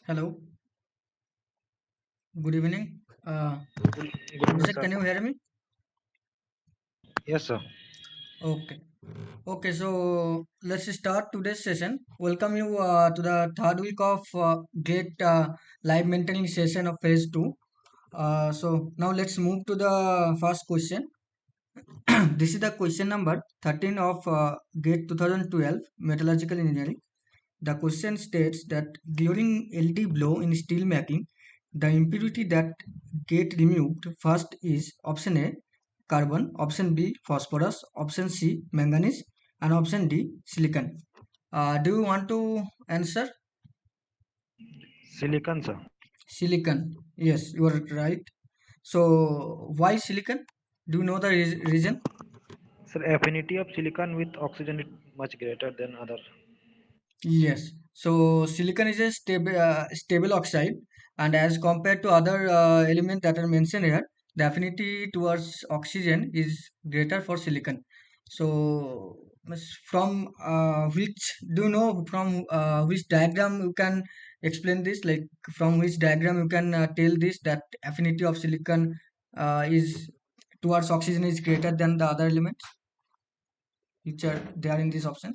Hello. Good evening. Good evening, Abhishek, sir. can you hear me? Yes, sir. Okay. Okay, so let's start today's session. Welcome you to the third week of GATE live mentoring session of phase 2. So now let's move to the first question. This is the question number 13 of GATE 2012 Metallurgical Engineering. The question states that during LD blow in steel making, the impurity that get removed first is option A carbon, option B phosphorus, option C manganese, and option D silicon. Do you want to answer? Silicon, sir. Silicon. Yes, you are right. So why silicon? Do you know the reason? Sir, affinity of silicon with oxygen is much greater than other. Yes. So silicon is a stable oxide, and as compared to other elements that are mentioned here, the affinity towards oxygen is greater for silicon. So from which do you know from which diagram you can explain this? Like from which diagram you can tell this that affinity of silicon is towards oxygen is greater than the other elements which are there in this option.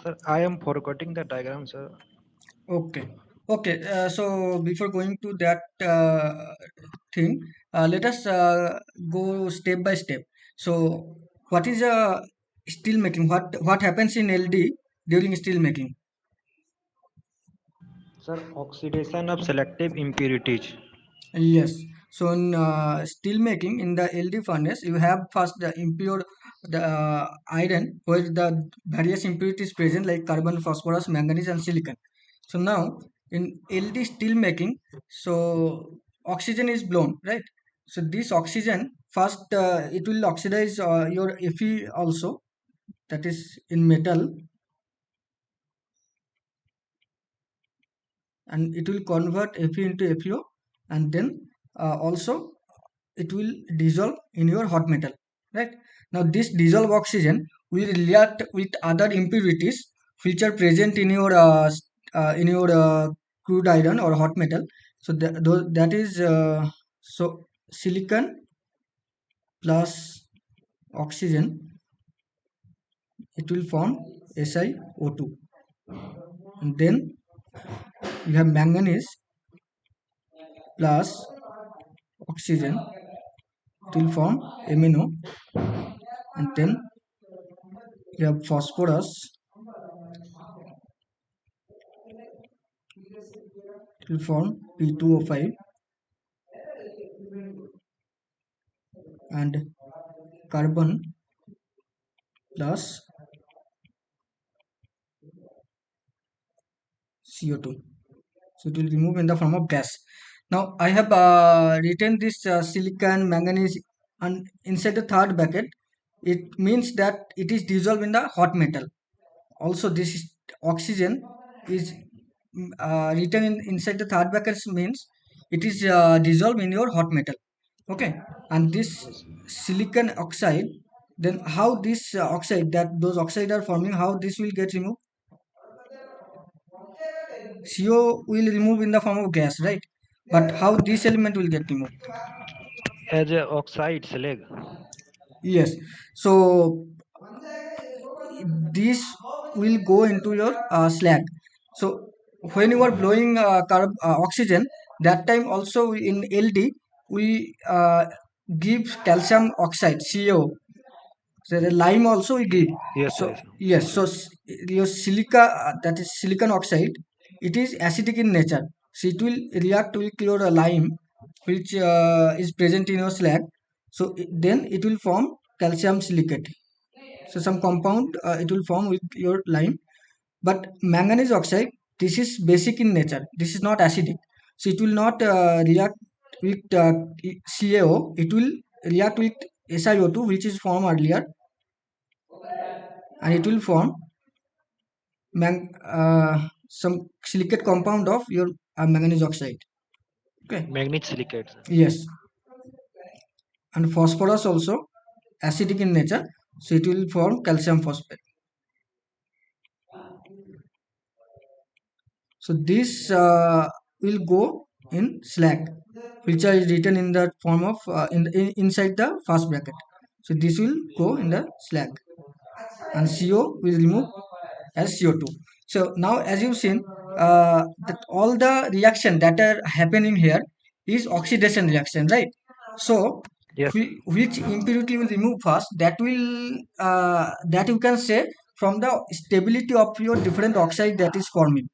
Sir, I am forgetting the diagram, sir. Okay. Okay. So before going to that thing, let us go step by step. So, what is steel making? What happens in LD during steel making? Sir, oxidation of selective impurities. Yes. So in steel making in the LD furnace, you have first the impure the iron where the various impurities present like carbon, phosphorus, manganese, and silicon. So now in LD steel making, so oxygen is blown, right? So this oxygen first it will oxidize your Fe also, that is in metal, and it will convert Fe into FeO, and then also it will dissolve in your hot metal, right? Now this dissolved oxygen will react with other impurities which are present in your crude iron or hot metal. So that is so silicon plus oxygen, it will form SiO2, and then you have manganese plus oxygen, it will form MnO, and then you have phosphorus, it will form P2O5, and carbon plus CO2. So it will remove in the form of gas. Now I have written this silicon, manganese, and inside the third bucket, it means that it is dissolved in the hot metal. Also, oxygen is written inside the third bucket means it is dissolved in your hot metal. Okay, and this Yes. silicon oxide, then how this oxide that those oxide are forming, how this will get removed? CO will remove in the form of gas, right? But how this element will get removed? As a oxide slag. Yes. So this will go into your slag. So when you are blowing oxygen, that time also in LD we give calcium oxide CO. So the lime also we give. Yes, sir. So Yes, sir. yes, so your silica that is silicon oxide, it is acidic in nature. So it will react with your lime, which is present in your slag. So then it will form calcium silicate. So some compound it will form with your lime. But manganese oxide, this is basic in nature. This is not acidic. So it will not react with CaO. It will react with SiO2, which is formed earlier, and it will form some silicate compound of your manganese oxide. Okay. Manganese silicate, sir. Yes, and phosphorus also acidic in nature, so it will form calcium phosphate. So this will go in slag, which is written in the form of inside the first bracket. So this will go in the slag, and CO will remove as CO2. So now, as you've seen, that all the reaction that are happening here is oxidation reaction, right? So Yes. which impurity will remove first? That will that you can say from the stability of your different oxide that is forming.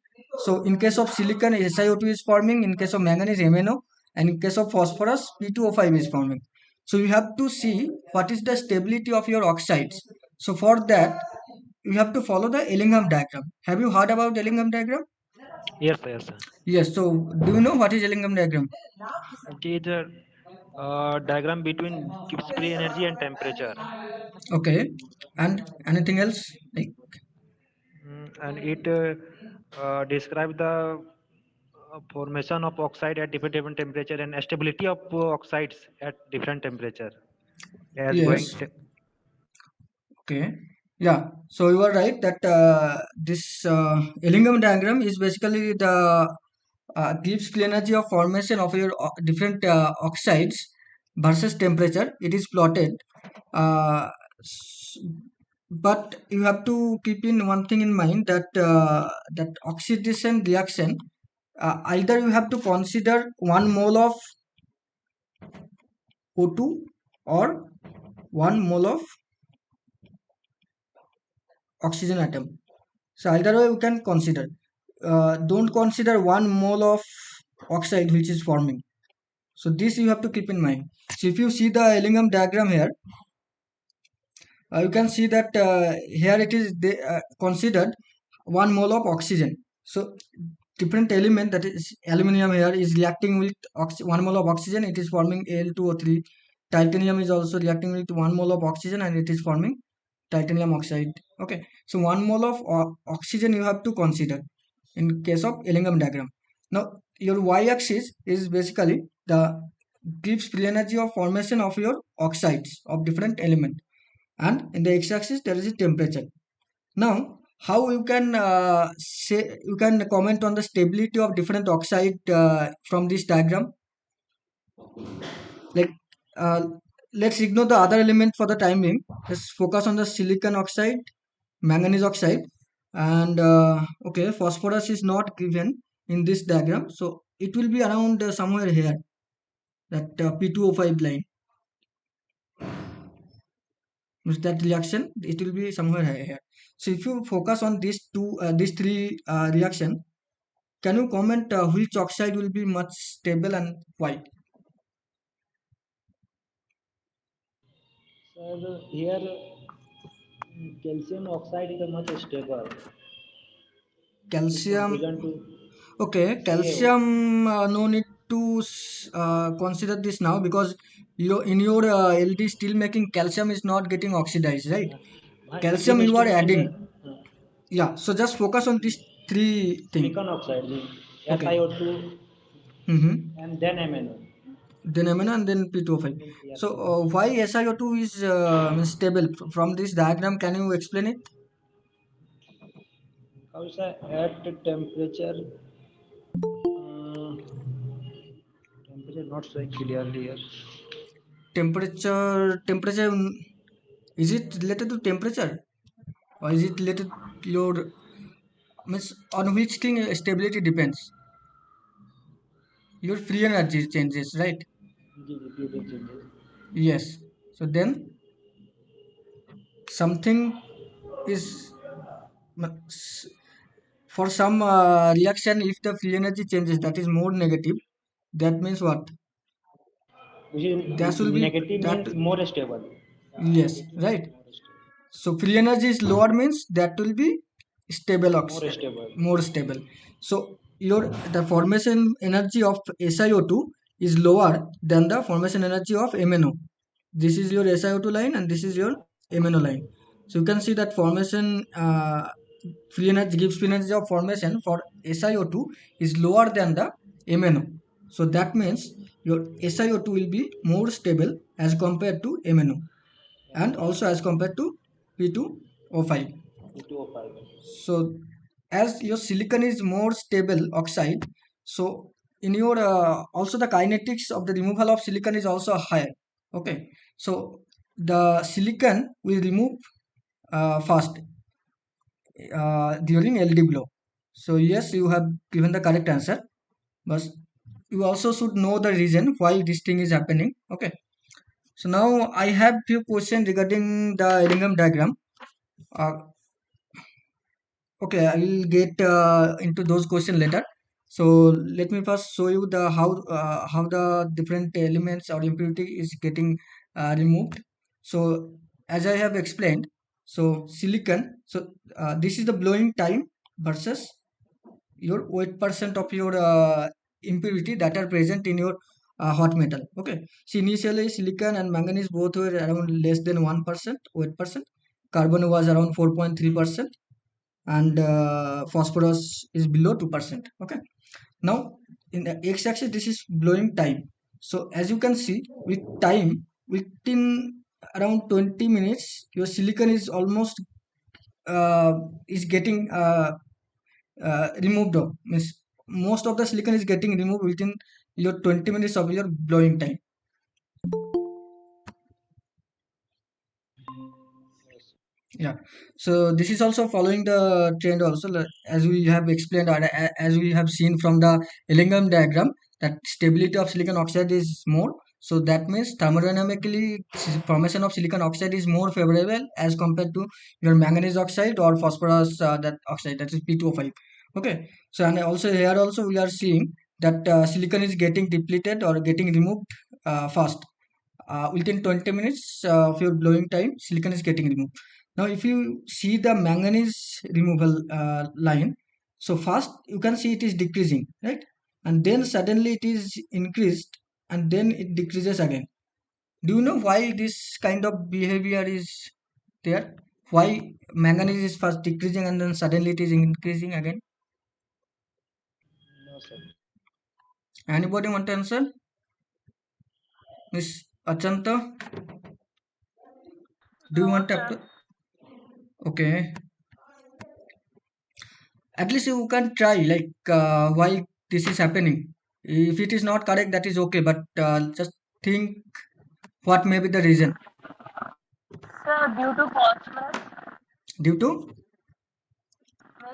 So in case of silicon, SiO2 is forming. In case of manganese, MnO, and in case of phosphorus, P2O5 is forming. So you have to see what is the stability of your oxides. So for that, you have to follow the Ellingham diagram. Have you heard about Ellingham diagram? Yes, yes. Yes. So do you know what is Ellingham diagram? It is a diagram between Gibbs free energy and temperature. Okay. And anything else? Like, And it describes the formation of oxide at different temperature and stability of oxides at different temperature as going yes. Okay. Yeah. So you are right that this Ellingham diagram is basically the gives free energy of formation of your different oxides versus temperature. It is plotted. Uh, s- but you have to keep in one thing in mind that that oxidation reaction, either you have to consider 1 mole of O2 or 1 mole of oxygen atom. So either way you can consider. Don't consider 1 mole of oxide which is forming. So this you have to keep in mind. So if you see the Ellingham diagram here, you can see that here it is considered 1 mole of oxygen. So different element, that is aluminum here, is reacting with 1 mole of oxygen. It is forming Al2O3. Titanium is also reacting with 1 mole of oxygen and it is forming titanium oxide. Okay, so 1 mole of oxygen you have to consider in case of Ellingham diagram. Now your y-axis is basically the gives free energy of formation of your oxides of different element, and in the x-axis there is a temperature. Now how you can say, you can comment on the stability of different oxide from this diagram. Like, uh, let's ignore the other element for the time being. Let's focus on the silicon oxide, manganese oxide, and okay, phosphorus is not given in this diagram, so it will be around somewhere here, that P2O5 line. With that reaction, it will be somewhere here. So if you focus on these three reaction, can you comment which oxide will be much stable and why? Sir, here calcium oxide is a much stable in Calcium. comparison to Okay, CaO. calcium. No need to consider this now, because in your LD steel making, calcium is not getting oxidized, right? Uh, my Calcium Indian you are steel adding. में Yeah. So just focus on these three thing. silicon oxide ji Okay. SiO2 Mm-hmm. and then MnO Then amino and then P2O5. then So CR2. why SiO2 is means stable from this diagram? Can you explain it? Also at temperature temperature not showing clearly here. Temperature. Is it related to temperature, or is it related to your, means on which thing stability depends? Your free energy changes, right? Ji ji purine changes. Yes. So then something is for some reaction, if the free energy changes, that is more negative. That means what? Which is That will be negative that. means more stable. Yes, right. So free energy is lower means that will be stable More stable. more stable. So your the formation energy of SiO2 is lower than the formation energy of MnO. This is your SiO2 line and this is your MnO line. So you can see that formation free energy gives free energy of formation for SiO2 is lower than the MnO. So that means your SiO2 will be more stable as compared to MnO, and MnO also as compared to P2O5. P2O5. So as your silicon is more stable oxide, so in your also the kinetics of the removal of silicon is also higher. Okay, so the silicon will remove fast during LD blow. So yes, you have given the correct answer, but you also should know the reason why this thing is happening. Okay, so now I have few questions regarding the Ellingham diagram. uh, Okay, I will get into those questions later. So let me first show you the how the different elements or impurity is getting removed. So as I have explained, so silicon. So this is the blowing time versus your weight percent of your impurity that are present in your hot metal. Okay. So initially silicon and manganese both were around less than 1% weight percent. Carbon was around 4.3%, and phosphorus is below 2%. Okay, now in the x-axis this is blowing time. So as you can see, with time, within around 20 minutes your silicon is almost uh, is getting removed off. Means most of the silicon is getting removed within your 20 minutes of your blowing time. Yeah, so this is also following the trend also, as we have explained or as we have seen from the Ellingham diagram, that stability of silicon oxide is more. So that means thermodynamically formation of silicon oxide is more favorable as compared to your manganese oxide or phosphorus that oxide, that is P2O5. Okay, so and also here also we are seeing that silicon is getting depleted or getting removed fast. Within 20 minutes of your blowing time, silicon is getting removed. Now if you see the manganese removal line, so first you can see it is decreasing, right? And then suddenly it is increased, and then it decreases again. Do you know why this kind of behavior is there? Why manganese is first decreasing and then suddenly it is increasing again? No, sir. Anybody want to answer? Miss Achanta, do you No, want to sir. okay, at least you can try, like why this is happening. If it is not correct, that is okay, but just think what may be the reason. Sir, due to phosphorus. Due to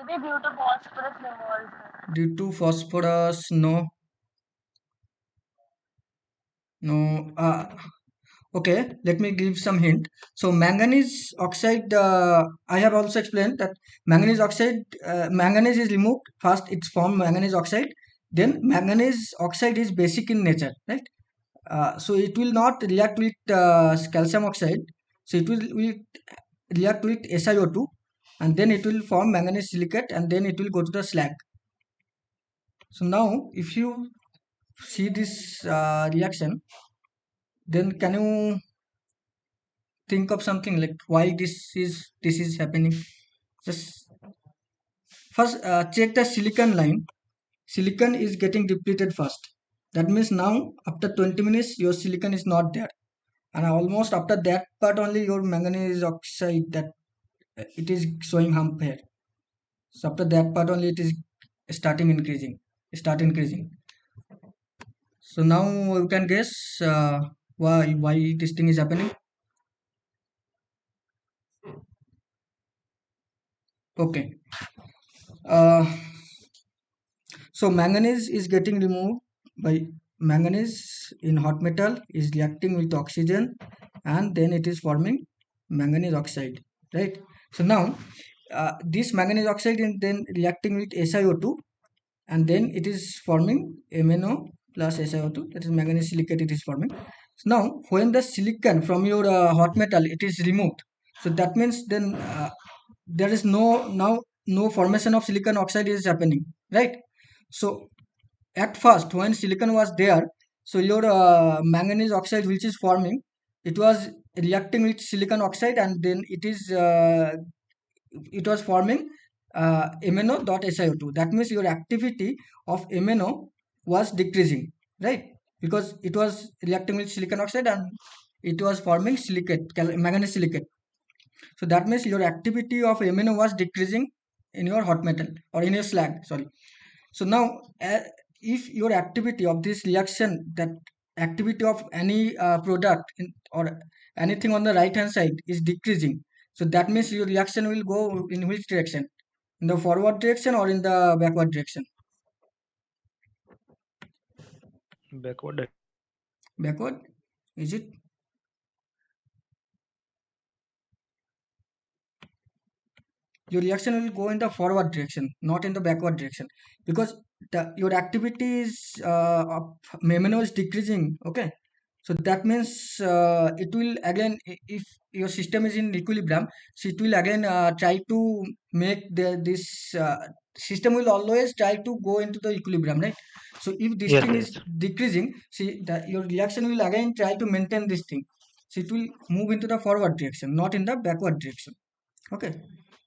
Maybe due to phosphorus removal, sir. due to phosphorus? No, no. Okay, let me give some hint. So manganese oxide, I have also explained that manganese oxide, manganese is removed first, it's formed manganese oxide. Then manganese oxide is basic in nature, right? So it will not react with calcium oxide. So will react with SiO2, and then it will form manganese silicate, and then it will go to the slag. So now if you see this reaction, then can you think of something like why this is happening? Just first check the silicon line. Silicon is getting depleted fast. That means now after 20 minutes your silicon is not there, and almost after that part only your manganese oxide, that it is showing hump here. So after that part only it is starting increasing, start increasing. So now you can guess why this thing is happening. Okay, uh, so manganese is getting removed by manganese in hot metal is reacting with oxygen, and then it is forming manganese oxide, right? So now this manganese oxide is then reacting with SiO2, and then it is forming MnO plus SiO2, that is manganese silicate it is forming. So now when the silicon from your hot metal it is removed, so that means then there is no formation of silicon oxide is happening, right? So at first when silicon was there, so your manganese oxide which is forming, it was reacting with silicon oxide, and then it was forming MnO.SiO2. That means your activity of MnO was decreasing, right? Because it was reacting with silicon oxide and it was forming silicate, manganese silicate. So that means your activity of MnO was decreasing, in your hot metal or in your slag, sorry. So now, if your activity of this reaction, that activity of any product or anything on the right hand side is decreasing, so that means your reaction will go in which direction? In the forward direction or in the backward direction? Backward. Backward, is it? Your reaction will go in the forward direction, not in the backward direction, because your activity is of MMNO is decreasing. Okay, so that means it will again, if your system is in equilibrium, so it will again try to make this system will always try to go into the equilibrium, right? So if this Yes, thing is yes. decreasing, see that your reaction will again try to maintain this thing, so it will move into the forward direction, not in the backward direction. Okay,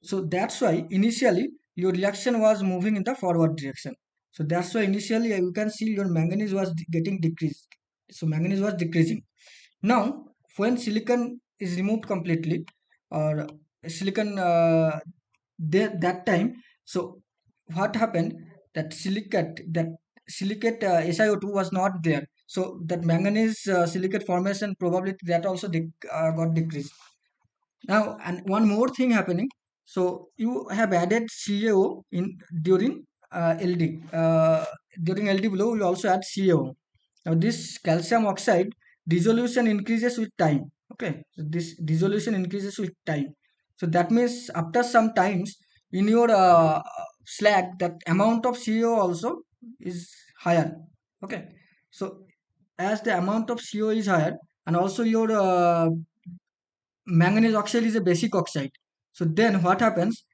so that's why initially your reaction was moving in the forward direction. So that's why initially you can see your manganese was getting decreased. So manganese was decreasing. Now when silicon is removed completely, or silicon that time, so what happened, that silicate SiO2 was not there, so that manganese silicate formation probability, that also got decreased. Now, and one more thing happening. So you have added CaO in during LD. During LD below, you also add CaO. Now, this calcium oxide dissolution increases with time. Okay, so this dissolution increases with time. So that means after some times in your slag, that amount of CaO also is higher. Okay, so as the amount of CO is higher, and also your manganese oxide is a basic oxide. So then what happens?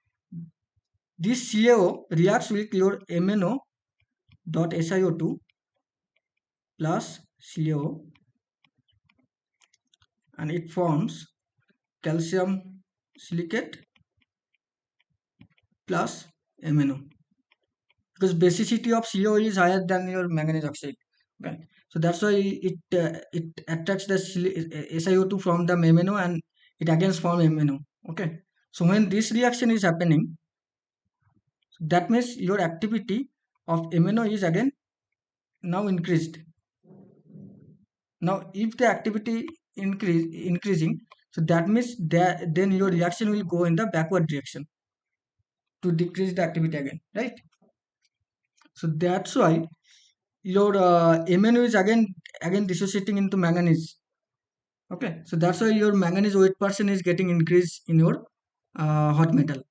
This CaO reacts with your MnO dot SiO2 plus CaO, and it forms calcium silicate plus MnO, because basicity of CO is higher than your manganese oxide. Okay, so that's why it attracts the SiO2 from the MnO, and it again form MnO. Okay, so when this reaction is happening, that means your activity of MnO is again now increased. Now if the activity increasing, so that means that then your reaction will go in the backward direction to decrease the activity again, right? So that's why your MnO is again dissociating into manganese. Okay, so that's why your manganese weight % is getting increased in your hot metal.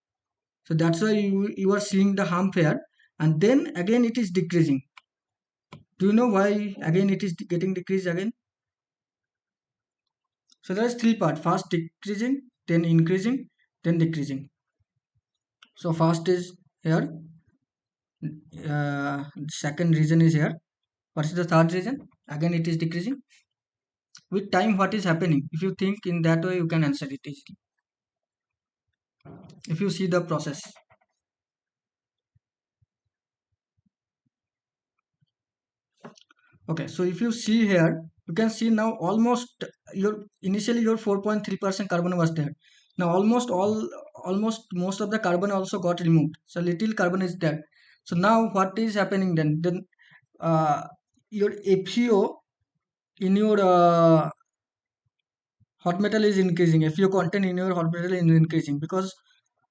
So that's why you are seeing the hump here, and then again it is decreasing. Do you know why again it is getting decreased again? So there is three part: first decreasing, then increasing, then decreasing. So first is here, second reason is here. What is the third reason? Again it is decreasing. With time, what is happening? If you think in that way, you can answer it easily. If you see the process. Okay, so if you see here, you can see now almost your initially your 4.3% carbon was there. Now almost most of the carbon also got removed. So little carbon is there. So now what is happening then? Then your FeO in your hot metal is increasing. FeO content in your hot metal is increasing, because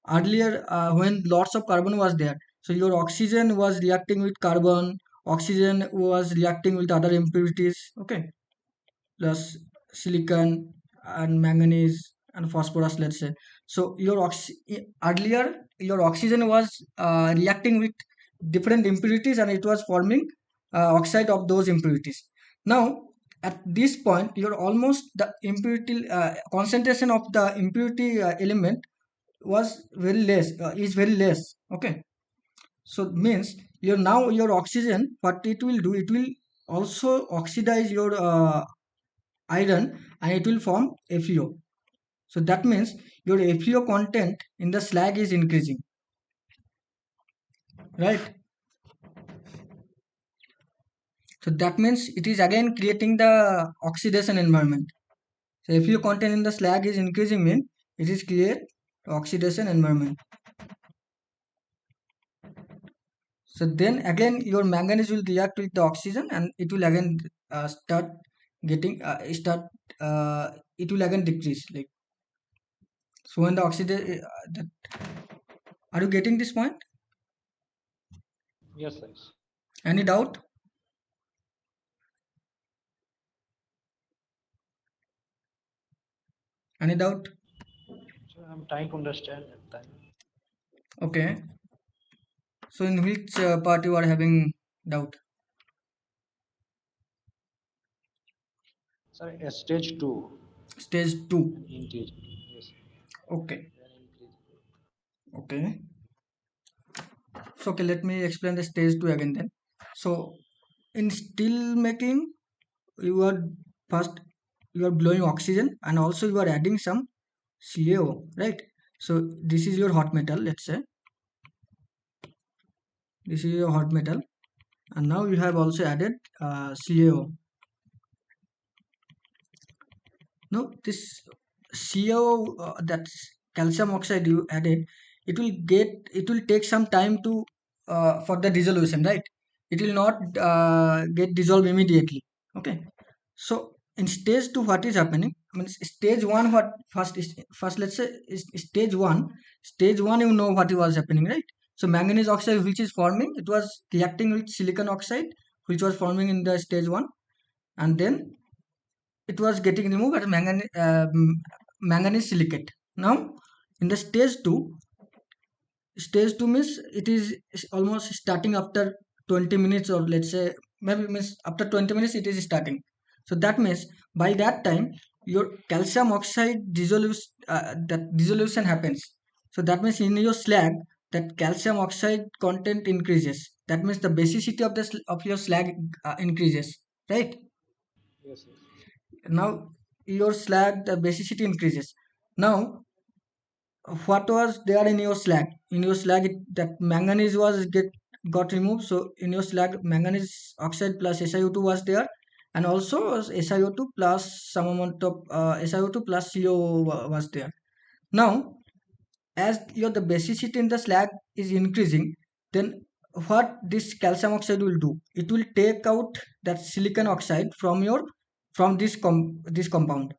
earlier when lots of carbon was there, so your oxygen was reacting with carbon, oxygen was reacting with other impurities. Okay, plus silicon and manganese and phosphorus, let's say. So your earlier your oxygen was reacting with different impurities, and it was forming oxide of those impurities. Now at this point, you're almost the impurity concentration of the impurity element was very less, is very less. Okay, so means your now your oxygen, what it will do, it will also oxidize your iron, and it will form FeO. So that means your FeO content in the slag is increasing, right? So that means it is again creating the oxidation environment. So FeO content in the slag is increasing, mean it is create oxidation environment. So then again your manganese will react with the oxygen and it will again start getting start it will again decrease like. So when the oxygen are you getting this point? Yes, yes. Any doubt? Any doubt? So I'm trying to understand that time. Okay. So in which part you are having doubt? Sorry, stage two. Stage 2. An increase. Yes. Okay. An increase. Okay. So okay, let me explain the stage 2 again then. So in steel making, you are first you are blowing oxygen and also you are adding some CaO, right? So this is your hot metal, let's say. This is your hot metal, and now you have also added CaO. Now this CO that's calcium oxide you added, it will take some time to for the dissolution, right? It will not get dissolved immediately. Okay. So in stage 2, what is happening? I mean, stage 1, what first let's say is stage 1. Stage 1, you know what was happening, right? So manganese oxide which is forming, it was reacting with silicon oxide which was forming in the stage 1, and then it was getting removed at manganese silicate. Now in the stage 2 means it is almost starting after 20 minutes, or let's say maybe means after 20 minutes it is starting. So that means by that time your calcium oxide that dissolution happens. So that means in your slag that calcium oxide content increases. That means the basicity of of your slag increases, right? Yes, yes. Now your slag the basicity increases. Now what was there in your slag? In your slag that manganese was get got removed. So in your slag manganese oxide plus SiO2 was there, and also SiO2 plus some amount of SiO2 plus CO was there. Now as your the basicity in the slag is increasing, then what this calcium oxide will do, it will take out that silicon oxide from your from this compound.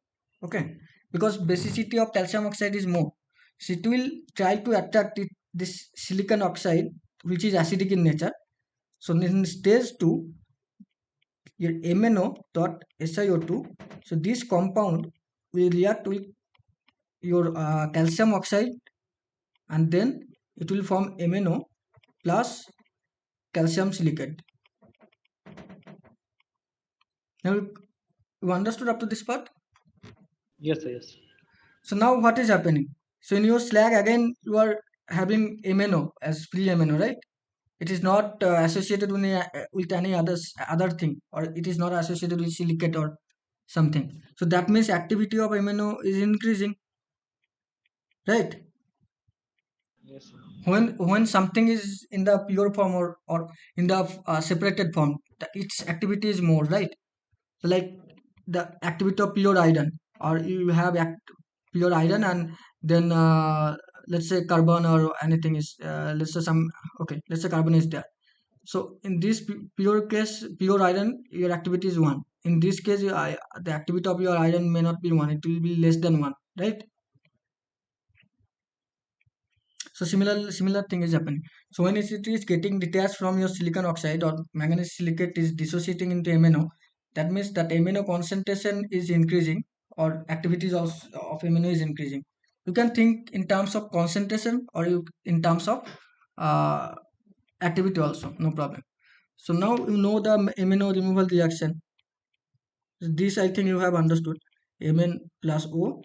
Okay, because basicity of calcium oxide is more, so it will try to attract this silicon oxide which is acidic in nature. So in stage 2 your MnO dot SiO2, so this compound will react with your calcium oxide, and then it will form MnO plus calcium silicate. Now you understood up to this part? Yes, yes. So now what is happening? So in your slag again you are having MnO as free MnO, right? It is not associated with any other thing, or it is not associated with silicate or something. So that means activity of MnO is increasing, right? Yes. When something is in the pure form, or in the separated form, its activity is more, right? So like the activity of pure iron, or you have pure iron, and then let's say carbon or anything is let's say some, okay, let's say carbon is there. So in this pure case, pure iron, your activity is 1. In this case the activity of your iron may not be 1, it will be less than 1, right? So similar thing is happening. So when it is getting detached from your silicon oxide, or manganese silicate is dissociating into MnO, that means that MnO concentration is increasing, or activities of MnO is increasing. You can think in terms of concentration, or you in terms of uh, activity also, no problem. So now you know the MnO removal reaction. This I think you have understood. Mn plus O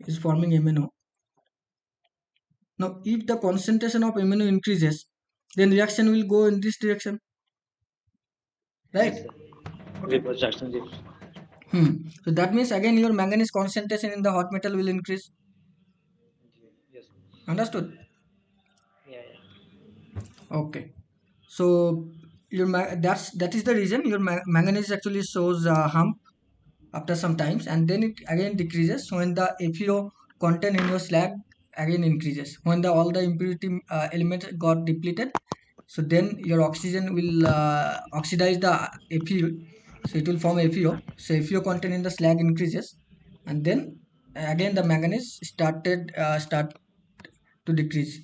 is forming MnO. Now, if the concentration of amino increases, then reaction will go in this direction, Yes, right? sir. Okay. Reverse reaction. So that means again your manganese concentration in the hot metal will increase. Yes. Understood? Yeah, yeah. Okay. So that is the reason your manganese actually shows hump after some times, and then it again decreases when the FeO content in your slag again increases, when the all the impurity elements got depleted. So then your oxygen will oxidize the FeO, so it will form FeO. So FeO content in the slag increases, and then again the manganese start to decrease.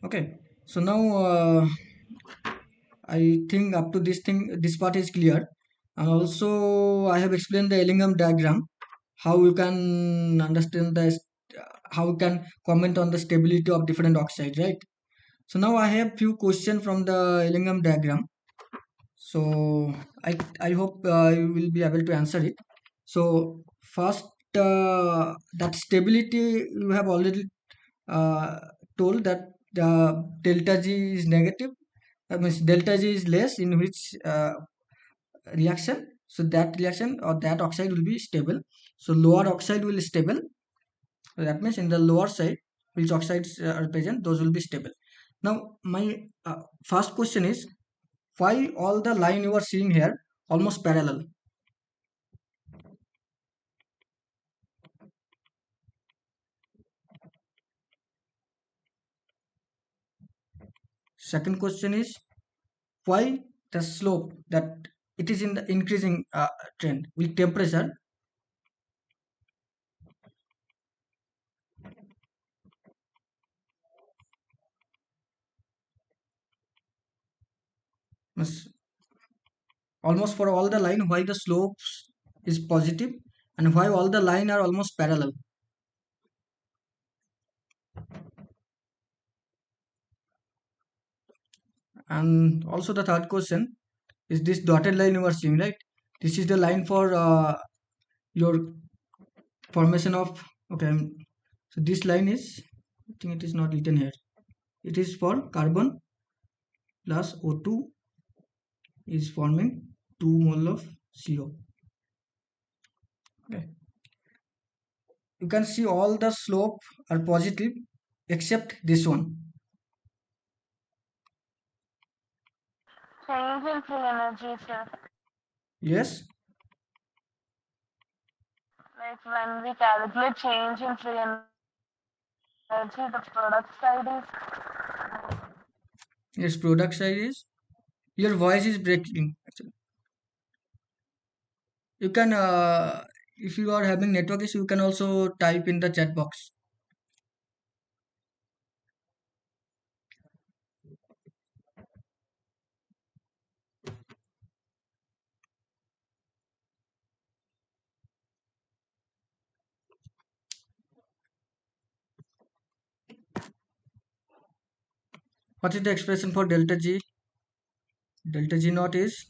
Okay, so now I think up to this part is clear. And also I have explained the Ellingham diagram, how you can understand how you can comment on the stability of different oxides, right? So now I have few questions from the Ellingham diagram. So I hope you will be able to answer it. So first, that stability you have already uh, told that delta G is negative. That means delta G is less in which reaction. So that reaction or that oxide will be stable. So lower oxide will be stable. So that means in the lower side, which oxides are present, those will be stable. Now my first question is, why all the line you are seeing here almost parallel? Second question is, why the slope that it is in the increasing trend with temperature. Means almost for all the line, why the slopes is positive and why all the line are almost parallel. And also the third question is, this dotted line you are seeing, right? This is the line for your formation of, okay, so this line is, I think it is not written here, it is for carbon plus O2 is forming 2 mole of CO. Okay, you can see all the slope are positive except this one. Change in free energy, sir. Yes, Like when we calculate change in free energy, the product side is yes, product side is, your voice is breaking actually. You can if you are having network issue, you can also type in the chat box. What is the expression for delta G? Delta G naught is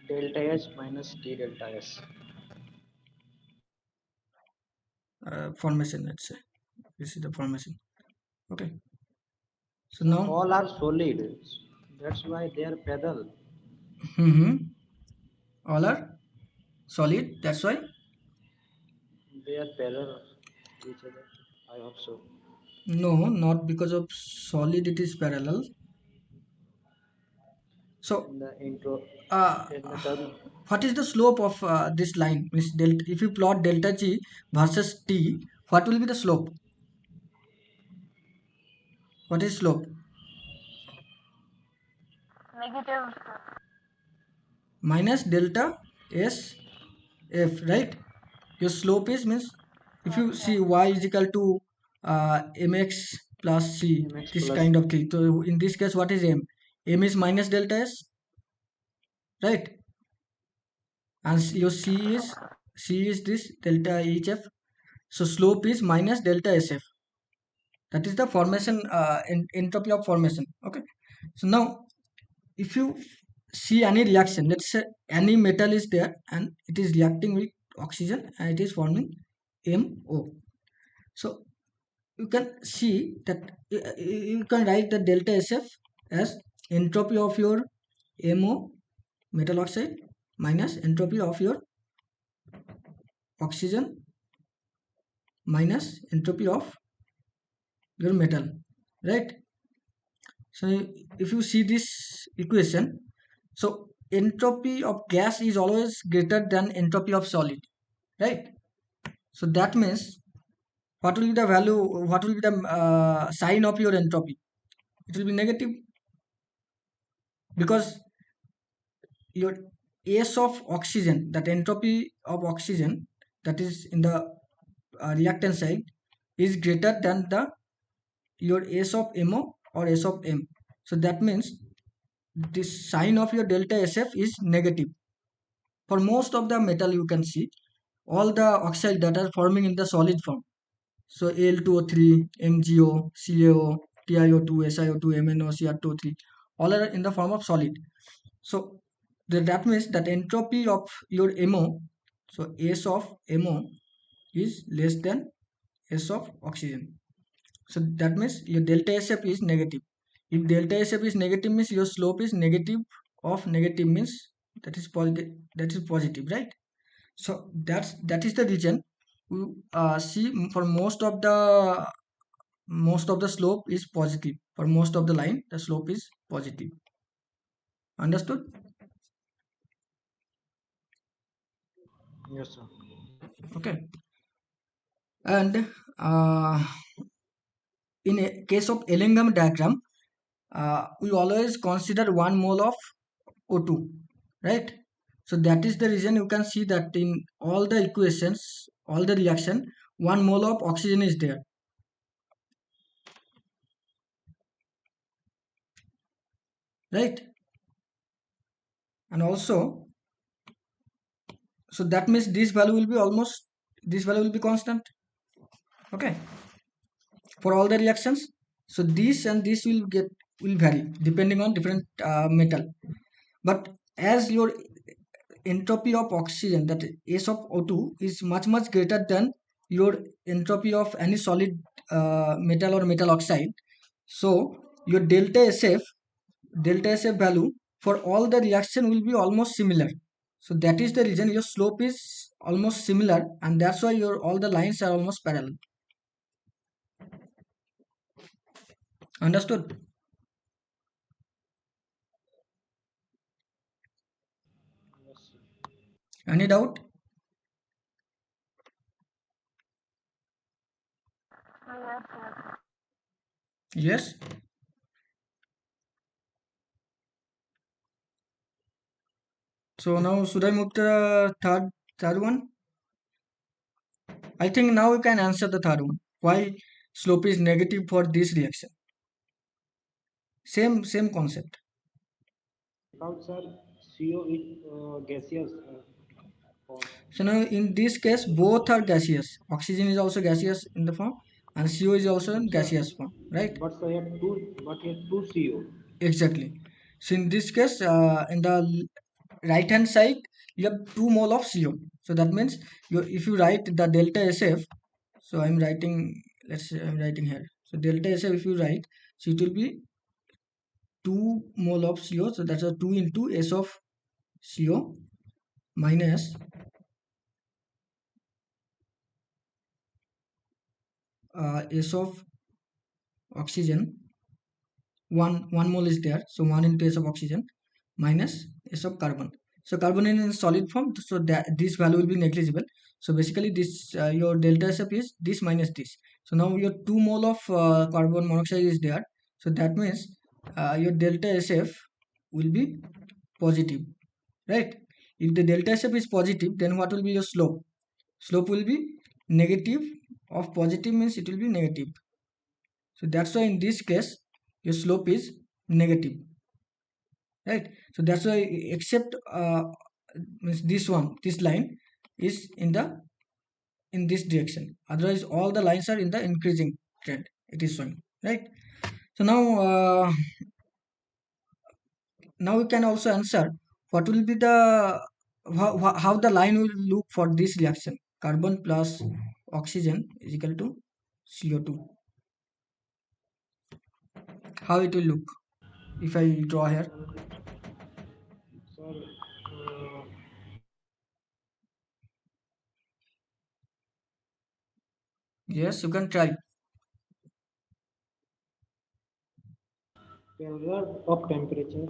Delta H minus T delta S. formation, let's say. This is the formation. Okay, so So now all are solid. That's why they are parallel. mhm, all are solid, that's why. They are parallel to each other. I hope so. No, not because of solid it is parallel. So In the intro, uh, in the term, what is the slope of this line? Means delta, if you plot delta G versus T, what will be the slope? What is slope? negative. Minus delta S F, right? Your slope is, means if you Yes, see sir. y is equal to mx plus c, mx this plus kind of thing. So in this case, what is m? M is minus delta s, right? And your c is this delta hf. So slope is minus delta sf. That is the formation entropy of formation. Okay, so now if you see any reaction, let's say any metal is there and it is reacting with oxygen and it is forming MO. So you can see that you can write the delta SF as entropy of your MO, metal oxide, minus entropy of your oxygen minus entropy of your metal, right? So if you see this equation, so entropy of gas is always greater than entropy of solid, right? So that means, what will be the value, what will be the sign of your entropy? It will be negative. because your S of oxygen, that entropy of oxygen that is in the reactant side, is greater than the your S of MO or S of M. So that means the sign of your delta SF is negative. For most of the metal you can see all the oxide that are forming in the solid form. So Al2O3, MgO, CaO, TiO2, SiO2, MnO, Cr2O3, all are in the form of solid. So that means that entropy of your MO, so S of MO is less than S of oxygen. So that means your delta SF is negative. If delta SF is negative means your slope is negative of negative means that is positive, that is positive, right? So that is the reason we see for most of the slope is positive. For most of the line the slope is positive. Understood? Yes, sir. Okay. And in a case of Ellingham diagram, we always consider 1 mole of O2, right? So that is the reason you can see that in all the equations, all the reaction, 1 mole of oxygen is there, right? And also, so that means this value will be constant, okay, for all the reactions. So this and this will vary depending on different metal. But as your entropy of oxygen, that S of O2 is much greater than your entropy of any solid metal or metal oxide, so your delta SF value for all the reaction will be almost similar. So that is the reason your slope is almost similar, and that's why your all the lines are almost parallel. Understood? Yes, sir. Any doubt? Yes, yes. Yes. So now should I move to the third one? I think now you can answer the third one. Why slope is negative for this reaction? Same concept. Because, sir, CO is gaseous form. So now in this case both are gaseous. Oxygen is also gaseous in the form and CO is also in But sir, gaseous form, right? but here two CO. Exactly. So in this case, in the right hand side, you have 2 mole of CO. So that means if you write the delta SF, so I'm writing, let's say I'm writing here. So delta SF, if you write, so it will be 2 mole of CO. So that's a 2 into S of CO minus S of oxygen. One mole is there, so 1 into S of oxygen minus S of carbon. So carbon is in solid form, so that this value will be negligible. So basically this your delta SF is this minus this. So now your 2 mole of carbon monoxide is there, so that means your delta SF will be positive, right? If the delta SF is positive, then what will be your slope will be negative. Of positive means it will be negative. So that's why in this case your slope is negative, right? So that's why except means this line is in this direction. Otherwise all the lines are in the increasing trend. It is showing, right? So now we can also answer what will be the how the line will look for this reaction. Carbon plus oxygen is equal to CO2. How it will look if I draw here? Sir, Yes, you can try. parallel of temperature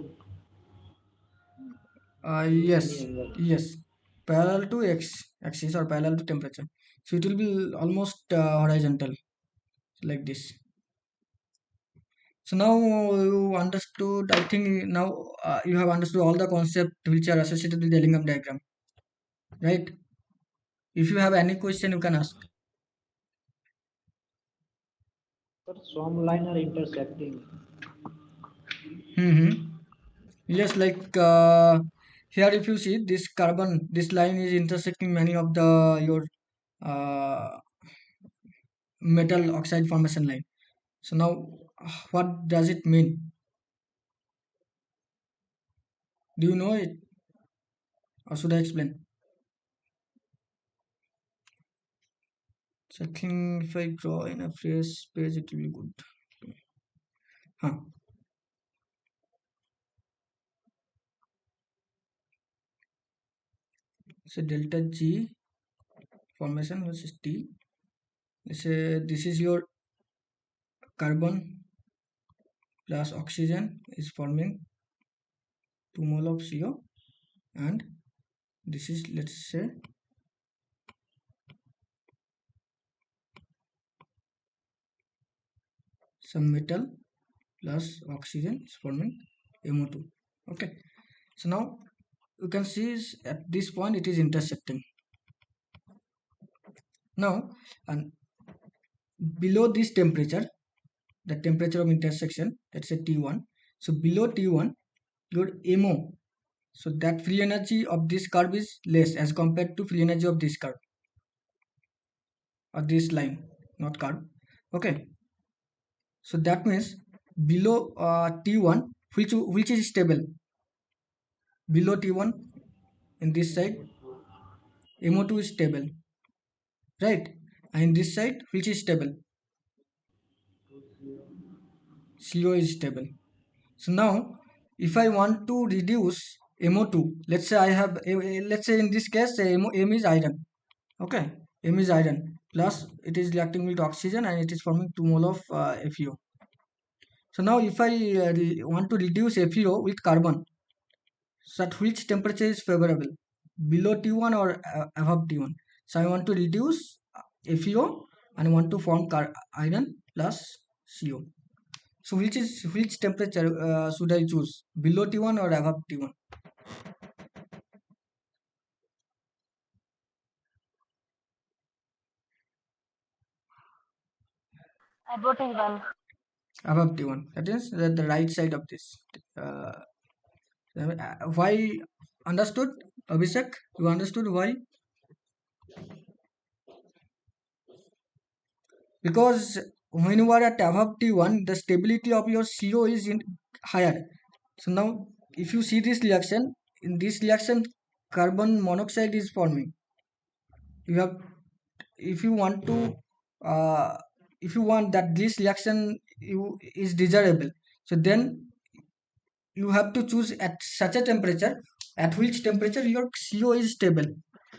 in any Yes, angle. yes, parallel to axis or parallel to temperature. So it will be almost horizontal like this. So now you understood, I think now you have understood all the concepts which are associated with the Ellingham diagram, right? If you have any question, you can ask. But some line are intersecting. Mm-hmm. Yes, like here, if you see this carbon, this line is intersecting many of the your uh, metal oxide formation line. So now, what does it mean? Do you know it, or should I explain? So I think if I draw in a fresh page, it will be good. Huh. So delta G formation versus T. Let's say this is your carbon plus oxygen is forming 2 mole of CO, and this is, let's say, some metal plus oxygen is forming MO2. Okay, so now you can see at this point it is intersecting. Now, and below this temperature, the temperature of intersection, let's say T1. So below T1, your MO, so that free energy of this curve is less as compared to free energy of this curve or this line, not curve. Okay, so that means below T1, which is stable, below T1 in this side, MO2 is stable, right? And this side, which is stable, CO is stable. So now, if I want to reduce MO2, let's say I have, let's say in this case, M is iron. Okay, M is iron. Plus, it is reacting with oxygen and it is forming 2 mole of FeO. So now, if I want to reduce FeO with carbon, so at which temperature is favorable? Below T1 or above T1? So I want to reduce FeO and I want to form iron plus CO. So which temperature should I choose? Below T1 or above T1? About even. Above T1. That is the right side of this. Uh, why? Understood, Abhishek? You understood why? Because when you are at above T1, the stability of your CO is higher. So now, if you see this reaction, in this reaction, carbon monoxide is forming. You have, if you want to, uh, if you want that this reaction is desirable, so then you have to choose at such a temperature at which temperature your CO is stable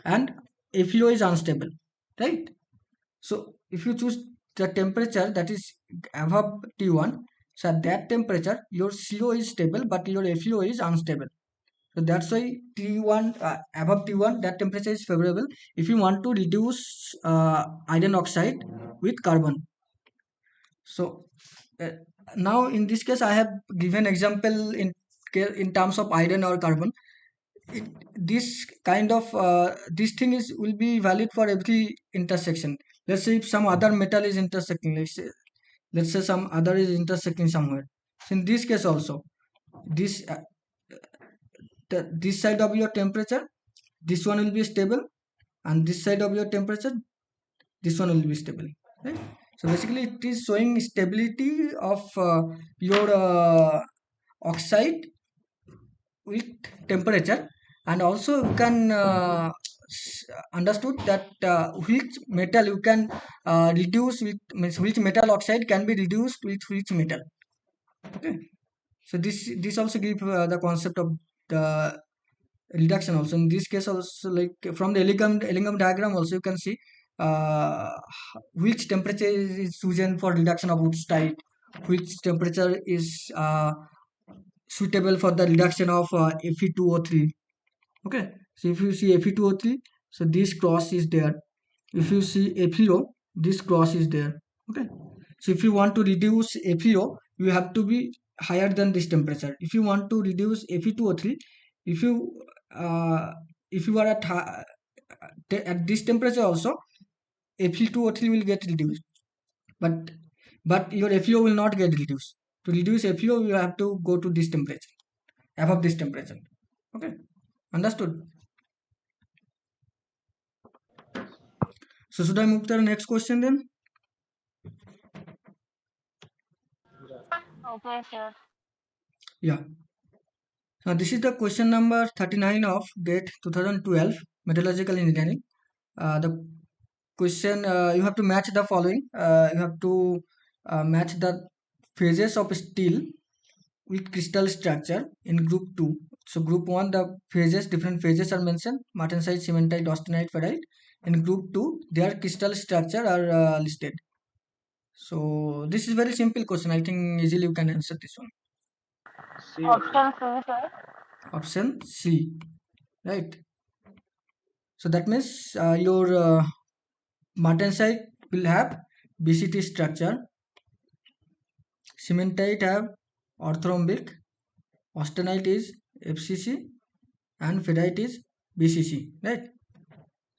and FeO is unstable, right? So if you choose the temperature that is above T1, so at that temperature your CO is stable but your FeO is unstable. So that's why T1 above T1 that temperature is favorable if you want to reduce iron oxide with carbon. So uh, now in this case I have given example in terms of iron or carbon. It, this kind of this thing is will be valid for every intersection. Let's say if some other metal is intersecting, let's say some other is intersecting somewhere. So in this case also, this this side of your temperature, this one will be stable, and this side of your temperature, this one will be stable, right? So basically it is showing stability of your oxide with temperature, and also you can understood that which metal you can reduce with, means which metal oxide can be reduced with which metal. Okay, so this also give the concept of the reduction also. In this case also, like from the Ellingham diagram also you can see uh, which temperature is chosen for reduction of Woodstite, which temperature is suitable for the reduction of Fe2O3. Okay, so if you see Fe2O3, so this cross is there. If you see FeO, this cross is there. Okay, so if you want to reduce FeO, you have to be higher than this temperature. If you want to reduce Fe2O3, if you uh, if you are at this temperature also, Fe2O3 will get reduced, but your FeO will not get reduced. To reduce FeO, you have to go to this temperature, above this temperature. Okay, understood? So should I move to the next question then? Okay, sir. Yeah. Now this is the question number 39 of GATE 2012 Metallurgical Engineering. The question, you have to match the following. You have to match the phases of steel with crystal structure in group 2. So group 1, the phases, different phases are mentioned: martensite, cementite, austenite, ferrite. In group 2, their crystal structure are listed. So this is very simple question. I think easily you can answer this one. C option. Option C, sir. Option C, right? So that means your martensite will have BCT structure, cementite have orthorhombic, austenite is FCC, and ferrite is BCC, right?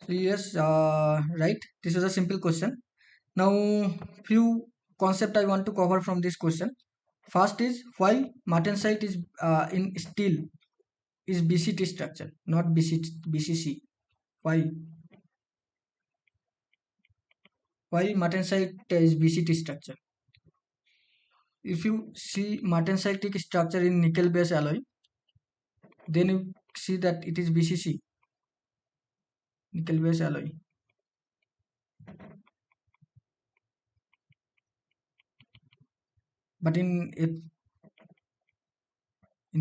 So yes, right. This is a simple question. Now, few concept I want to cover from this question. First is why martensite is in steel is BCT structure, not BCC. Why? Why martensite is BCT structure? If you see martensitic structure in nickel base alloy, then you see that it is BCC, nickel base alloy. But in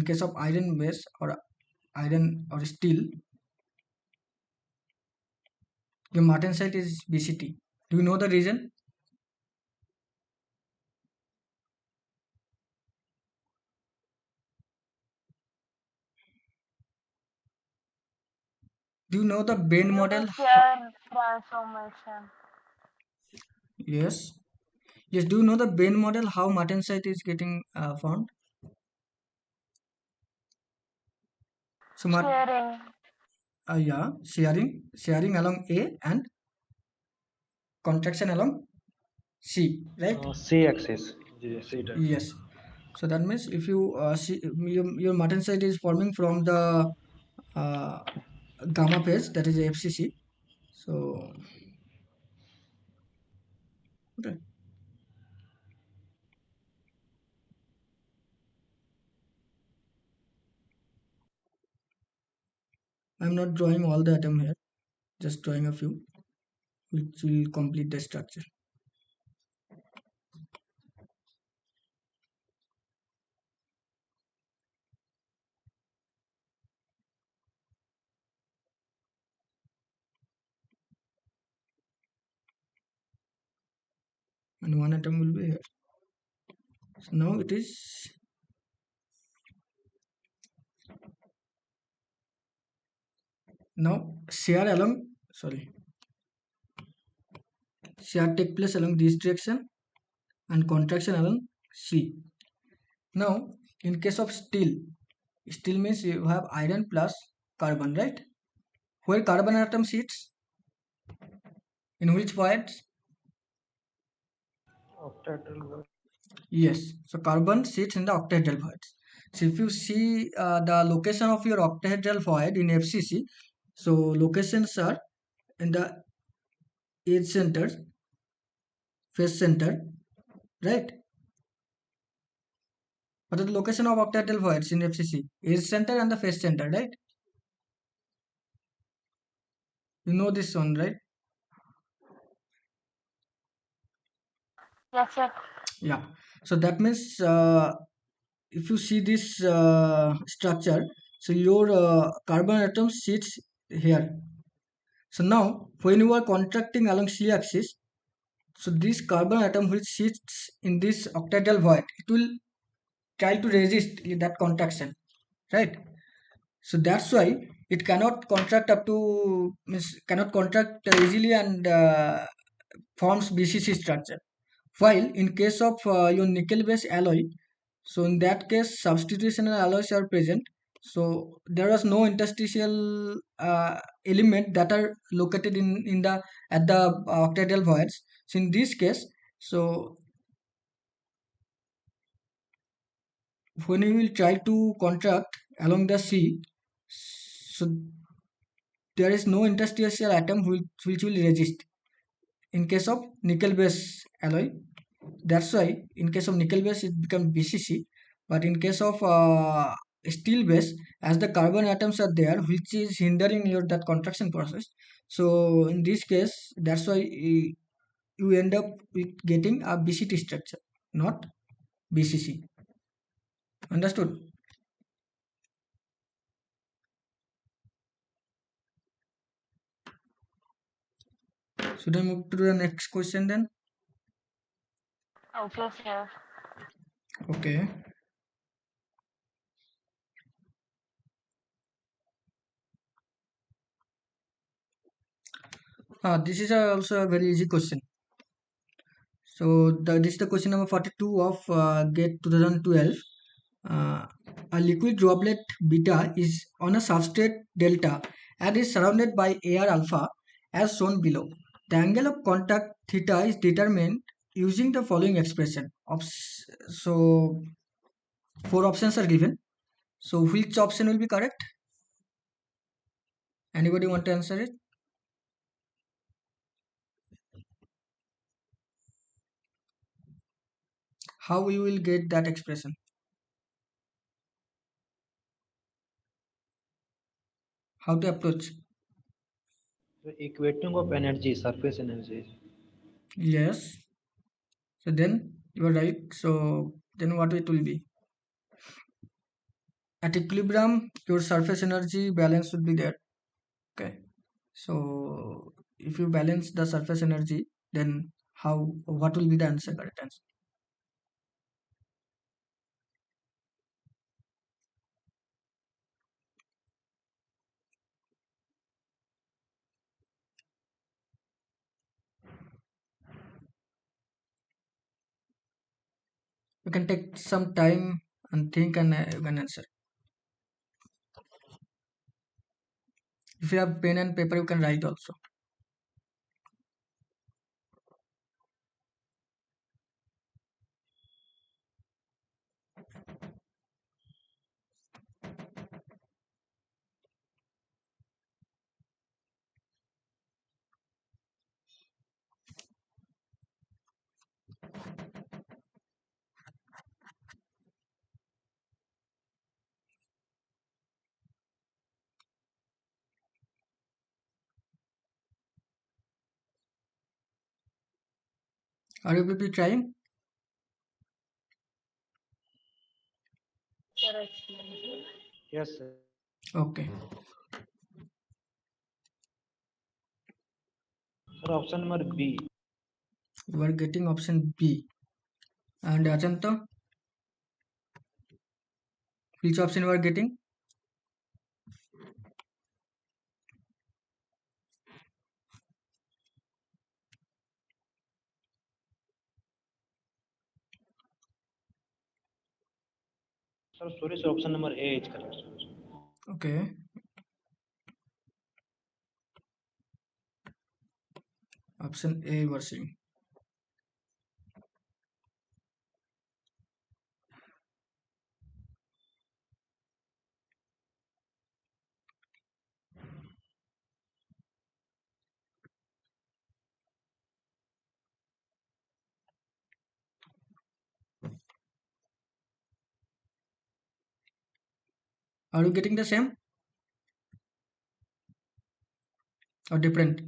case of iron base or iron or steel, your martensite is BCT. Do you know the reason? Do you know the bend Due to model? shear transformation. Yes. Yes. Do you know the bend model? How martensite is getting formed? So, Shearing. yeah, sharing along A and contraction along C, right? C axis. C type. Yes. So that means if you see your martensite is forming from the uh, gamma phase, that is FCC. So okay, I'm not drawing all the atom here, just drawing a few which will complete the structure. And one atom will be here. So now it is now shear along, sorry, shear take place along this direction and contraction along C. Now in case of steel means you have iron plus carbon, right? Where carbon atom sits, in which points? Octahedral. Yes, so carbon sits in the octahedral voids. So if you see the location of your octahedral void in FCC, so locations are in the edge center, face center, right? What is the location of octahedral voids in FCC? Edge center and the face center, right? You know this one, right? Yes, sir. Yeah. So that means if you see this structure, so your carbon atom sits here. So now when you are contracting along C axis, so this carbon atom which sits in this octahedral void, it will try to resist that contraction, right? So that's why it cannot contract up to, means cannot contract easily and forms BCC structure. While in case of your nickel based alloy, so in that case substitutional alloys are present. So there was no interstitial element that are located in the at the octahedral voids. So in this case, so when you will try to contract along the C, so there is no interstitial atom which will resist in case of nickel base alloy. That's why in case of nickel base it becomes BCC, but in case of steel base, as the carbon atoms are there, which is hindering your that contraction process. So in this case, that's why you end up with getting a BCT structure, not BCC. Understood? Should I move to the next question then? Okay, sir. Okay. This is also a very easy question. So this is the question number 42 of GATE 2012. Uh, a liquid droplet beta is on a substrate delta and is surrounded by air alpha as shown below. The angle of contact theta is determined using the following expression. So four options are given. So which option will be correct? Anybody want to answer it? How we will get that expression? How to approach? The equating of energy, surface energy. Yes. So then you are right. So then what it will be? At equilibrium, your surface energy balance should be there. Okay. So if you balance the surface energy, then what will be the answer? Correct answer. You can take some time and think and you can answer. If you have pen and paper, you can write also. Are you people trying? Sir, explain. Yes, sir. Okay. Sir, option number B. You are getting option B. And Ajanta, which option you are getting? Sir, sorry, sir, option number A is correct. Sir. Okay. Option A you are saying. Are you getting the same or different?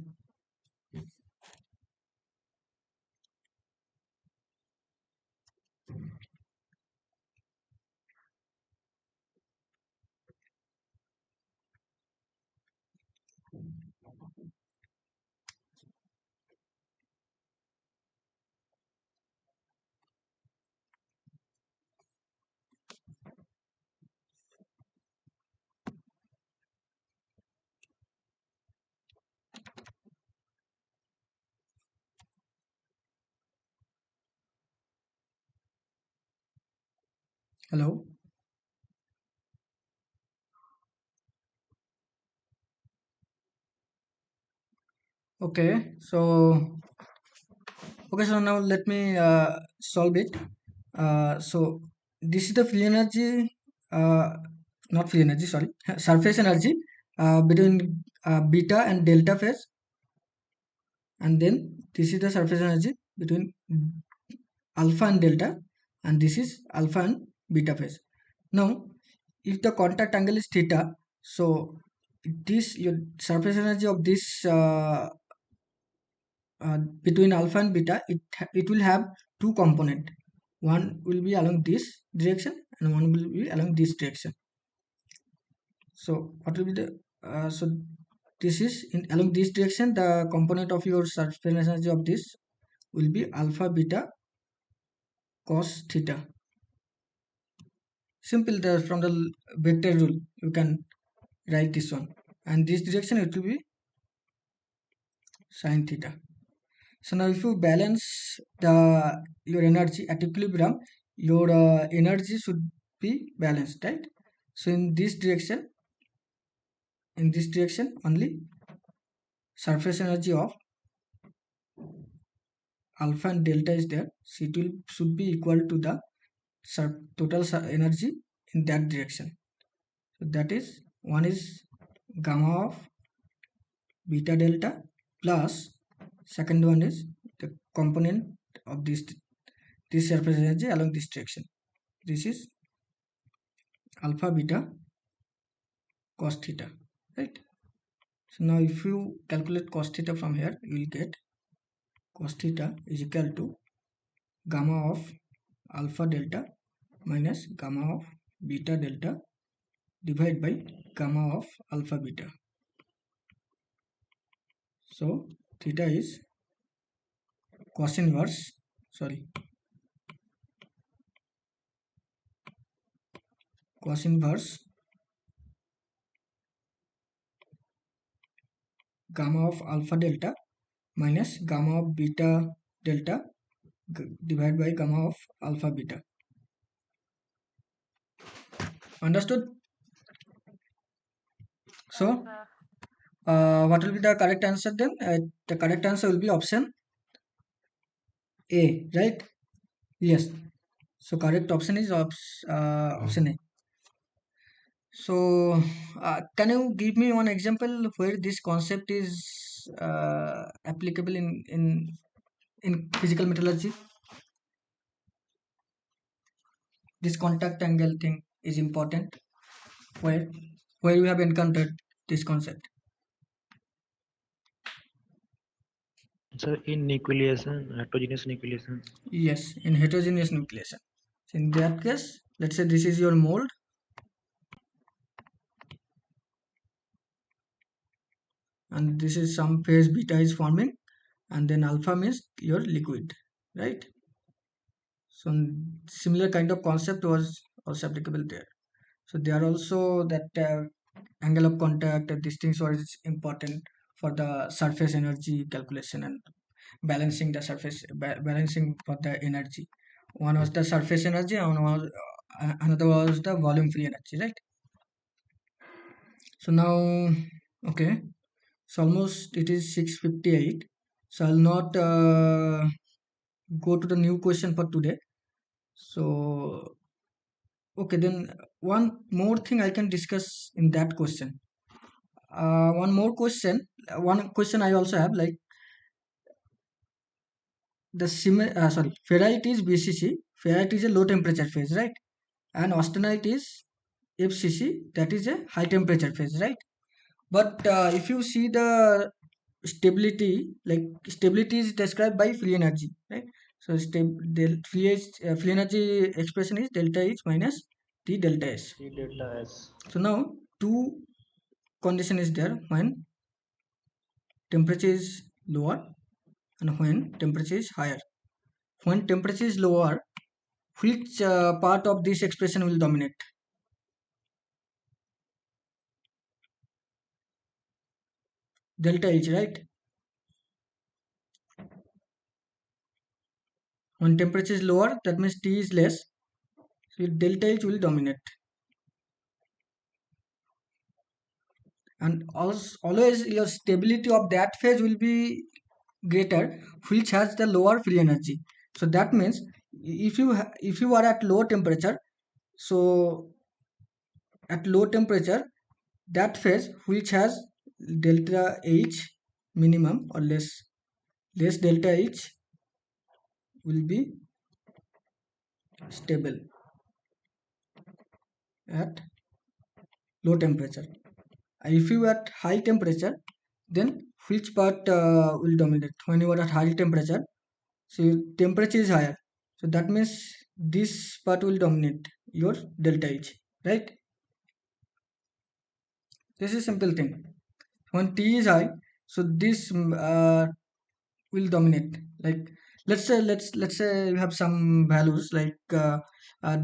Hello. Okay. So now let me solve it. So this is the free energy, uh, not free energy, sorry, surface energy between beta and delta phase, and then this is the surface energy between alpha and delta, and this is alpha and beta phase. Now, if the contact angle is theta, so this your surface energy of this between alpha and beta, it will have two component. One will be along this direction and one will be along this direction. So what will be the so this is in along this direction, the component of your surface energy of this will be alpha beta cos theta. Simple, from the vector rule you can write this one, and this direction it will be sin theta. So now if you balance the your energy at equilibrium, your energy should be balanced, right? So in this direction only, surface energy of alpha and delta is there. So it will should be equal to the total energy in that direction. So that is one is gamma of beta delta plus second one is the component of this surface energy along this direction. This is alpha beta cos theta, right? So now if you calculate cos theta from here, you will get cos theta is equal to gamma of alpha delta minus gamma of beta delta divided by gamma of alpha beta. So theta is cos inverse, sorry, cos inverse gamma of alpha delta minus gamma of beta delta divided by gamma of alpha beta. Understood? So Yes, sir. what will be the correct answer then? The correct answer will be option A, right? Yes. So correct option is option A. So can you give me one example where this concept is applicable in physical metallurgy? This contact angle thing is important. Where you have encountered this concept? So in nucleation, heterogeneous nucleation. Yes, in heterogeneous nucleation. So in that case, let's say this is your mold, and this is some phase beta is forming, and then alpha means your liquid, right? So similar kind of concept was also applicable there. So there are also that angle of contact, these things was important for the surface energy calculation and balancing the surface, balancing for the energy. One was the surface energy, and one was, another was the volume free energy, right? So now, okay, so almost it is 6:58. So I'll not go to the new question for today. So okay, then one more thing I can discuss in that question. One more question. One question I also have, like the ferrite is BCC. Ferrite is a low temperature phase, right? And austenite is FCC. That is a high temperature phase, right? But if you see the stability, like stability is described by free energy, right? So free energy expression is delta H minus T delta S. T delta S. So now two condition is there when temperature is lower and when temperature is higher. When temperature is lower, which part of this expression will dominate? Delta H, right? When temperature is lower, that means T is less. So your delta H will dominate. And also, always your stability of that phase will be greater, which has the lower free energy. So that means if you are at low temperature, so at low temperature, that phase which has delta H minimum or less delta H will be stable at low temperature. If you at high temperature, then which part will dominate? When you are at high temperature, so your temperature is higher, so that means this part will dominate your delta H, right? This is simple thing. When T is high, so this will dominate. Like let's say you have some values like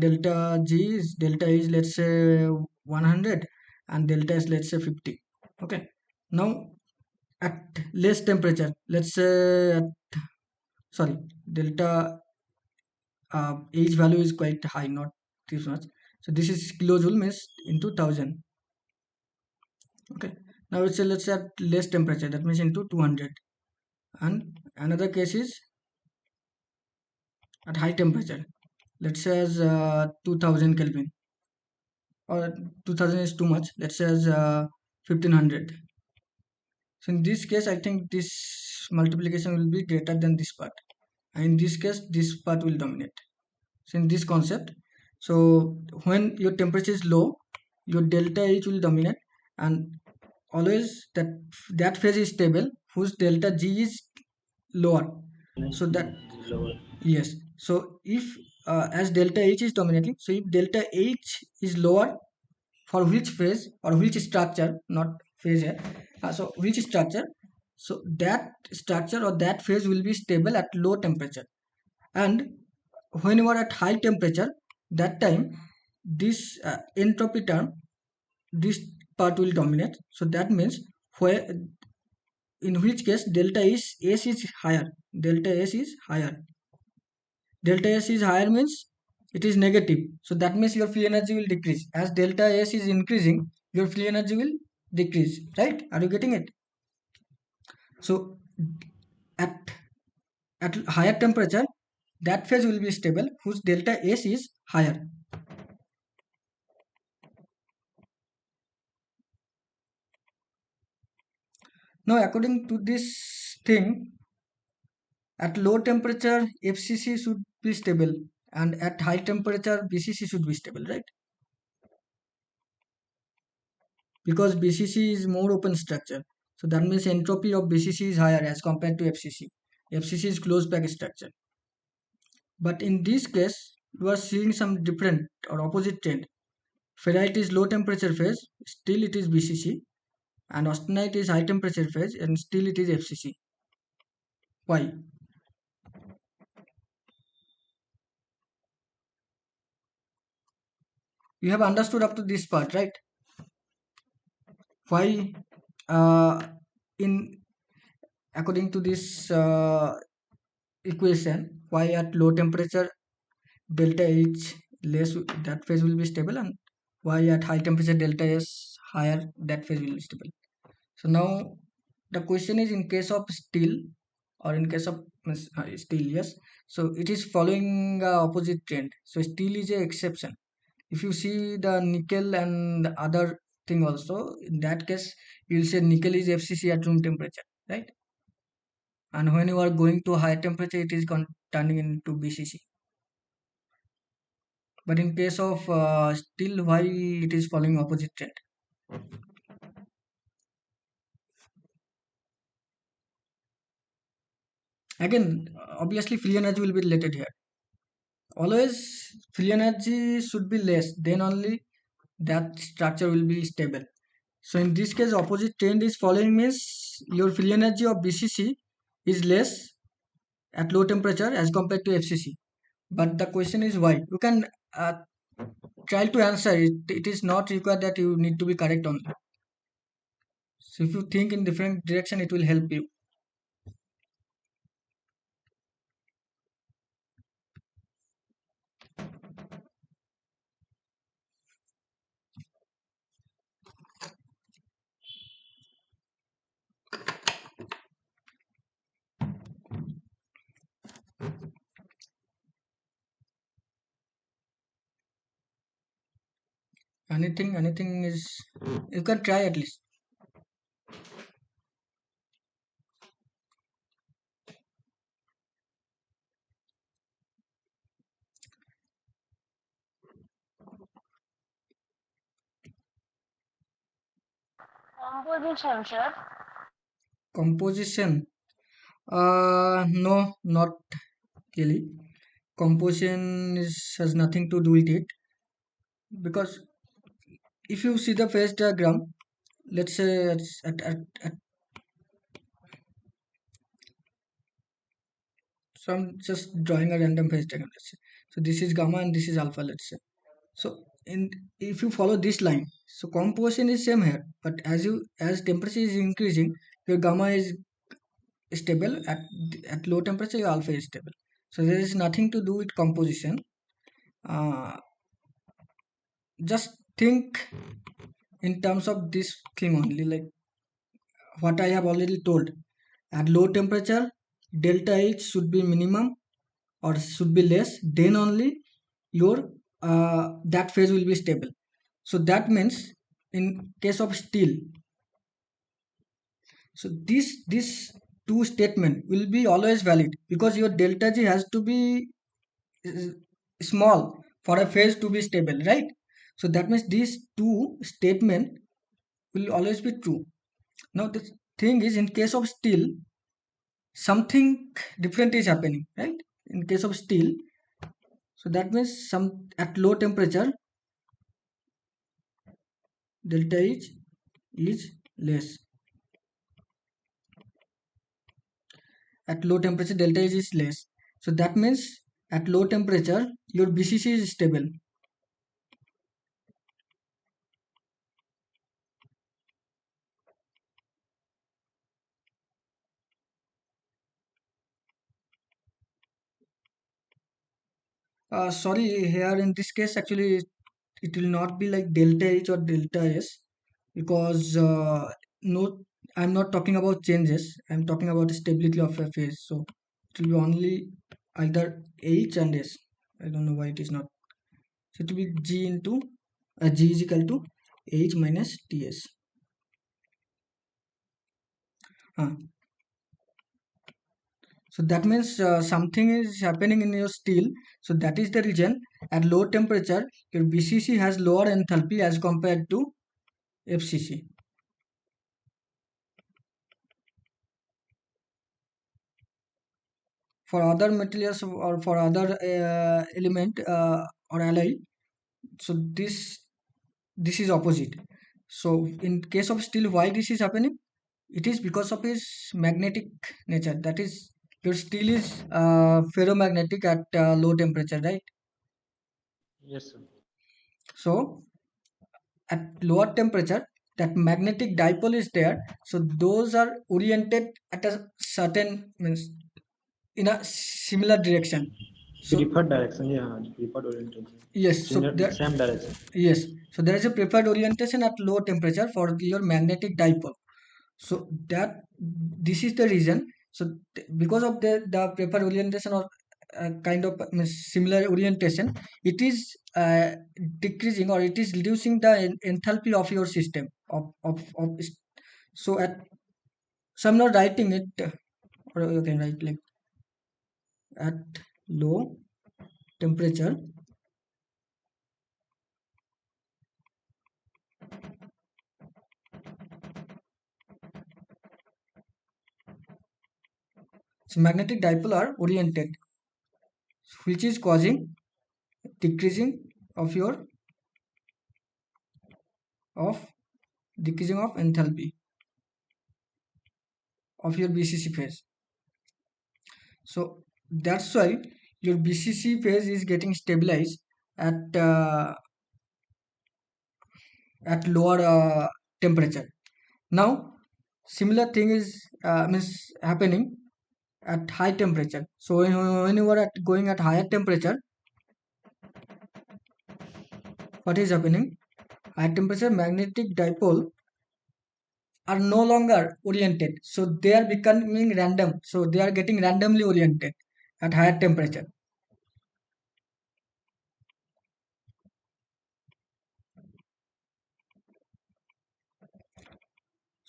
delta G is delta is, let's say, 100, and delta is, let's say, 50. Okay, now at less temperature, let's say sorry, delta H value is quite high, not this much. So this is kilojoule means into 1000. Okay, now it's let's say at less temperature, that means into 200. And another case is at high temperature, let's say as 2000 Kelvin, or 2000 is too much, let's say as 1500. So in this case, I think this multiplication will be greater than this part, and in this case this part will dominate. So in this concept, so when your temperature is low, your delta H will dominate, and always that phase is stable whose delta G is lower. So that, yes, so if as delta H is dominating, so if delta H is lower, for which phase or which structure, not phase here, so which structure, so that structure or that phase will be stable at low temperature. And when you are at high temperature, that time this entropy term, this part will dominate. So that means where, in which case delta S is higher, delta S is higher, delta S is higher means it is negative. So that means your free energy will decrease. As delta S is increasing, your free energy will decrease, right? Are you getting it? So at higher temperature, that phase will be stable whose delta S is higher. Now according to this thing, at low temperature FCC should be stable, and at high temperature BCC should be stable, right? Because BCC is more open structure. So that means entropy of BCC is higher as compared to FCC. FCC is closed pack structure. But in this case, you are seeing some different or opposite trend. Ferrite is low temperature phase, still it is BCC, and austenite is high temperature phase, and still it is FCC. Why? You have understood up to this part, right? Why in according to this equation, why at low temperature delta H less, that phase will be stable, and why at high temperature delta S higher, that phase will be stable. So now the question is, in case of steel, or in case of steel, yes, so it is following opposite trend. So steel is a exception. If you see the nickel and the other thing also, in that case you will say nickel is FCC at room temperature, right? And when you are going to higher temperature, it is turning into BCC. But in case of steel, why it is following opposite trend? Again, obviously free energy will be related here. Always free energy should be less, then only that structure will be stable. So in this case, opposite trend is following means your free energy of BCC is less at low temperature as compared to FCC. But the question is why? You can try to answer it. It is not required that you need to be correct only. So if you think in different direction, it will help you. anything is, you can try at least. Composition, sir. Composition, no, not really. Composition has nothing to do with it, because if you see the phase diagram, let's say it's at so I'm just drawing a random phase diagram, let's say. So this is gamma and this is alpha, let's say. So in, if you follow this line, so composition is same here, but as temperature is increasing, your gamma is stable. At low temperature, your alpha is stable. So there is nothing to do with composition. uh, just think in terms of this thing only, like what I have already told. At low temperature, delta H should be minimum or should be less, then only your that phase will be stable. So that means in case of steel, so this two statement will be always valid, because your delta G has to be uh, small for a phase to be stable, right? So that means these two statement will always be true. Now the thing is, in case of steel, something different is happening, right? In case of steel, so that means some at low temperature, delta H is less. At low temperature, delta H is less. So that means at low temperature, your BCC is stable. Sorry, here in this case, actually, it will not be like delta H or delta S, because no, I'm not talking about changes. I'm talking about stability of a phase. So it will be only either H and S. I don't know why it is not. So it will be G into G is equal to H minus Ts. Uh, so that means something is happening in your steel. So that is the reason at low temperature, your BCC has lower enthalpy as compared to FCC. For other materials or for other element or alloy, so this is opposite. So in case of steel, why this is happening? It is because of its magnetic nature. That is, your steel is ferromagnetic at low temperature, right? Yes, sir. So at lower temperature, that magnetic dipole is there, so those are oriented at a certain, means in a similar direction. So Preferred direction, yeah, preferred orientation. yes, so Similar, there, same direction. yes, so there is a preferred orientation at low temperature for your magnetic dipole. So that this is the reason. So because of the preferred orientation, or kind of similar orientation, it is decreasing, or it is reducing the enthalpy of your system so at, so I'm not writing it, or you can write like at low temperature, so magnetic dipole are oriented, which is causing decreasing of your of decreasing of enthalpy of your BCC phase. So that's why your BCC phase is getting stabilized at lower temperature. Now similar thing is means happening at high temperature. So when you are going at higher temperature, what is happening? High temperature, magnetic dipole are no longer oriented, so they are becoming random. So they are getting randomly oriented at higher temperature.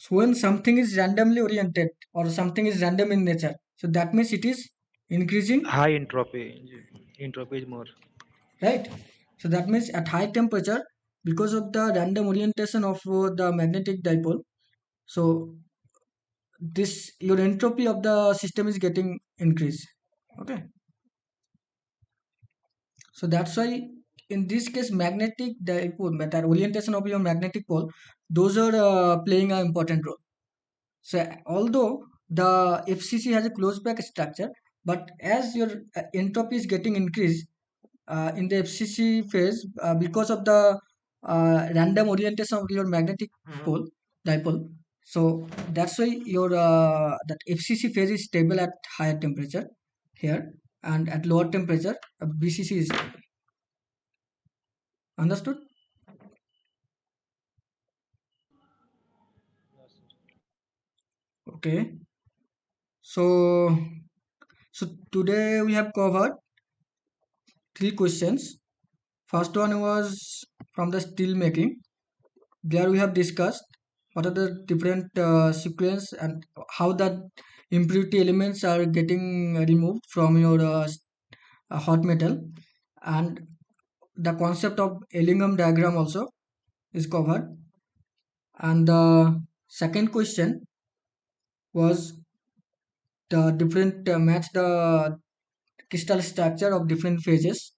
So when something is randomly oriented or something is random in nature, so that means it is increasing, high entropy. Entropy is more. right? So that means at high temperature, because of the random orientation of the magnetic dipole, so this your entropy of the system is getting increased. Okay, so that's why in this case magnetic dipole, that orientation of your magnetic pole, those are playing an important role. So although the FCC has a closed back structure, but as your entropy is getting increased in the FCC phase because of the random orientation of your magnetic pole dipole. So that's why your that FCC phase is stable at higher temperature here, and at lower temperature BCC is stable. Understood? Okay. So today we have covered three questions. First one was from the steel making. There we have discussed what are the different sequence and how the impurity elements are getting removed from your hot metal, and the concept of Ellingham diagram also is covered. And the second question was the different match the crystal structure of different phases,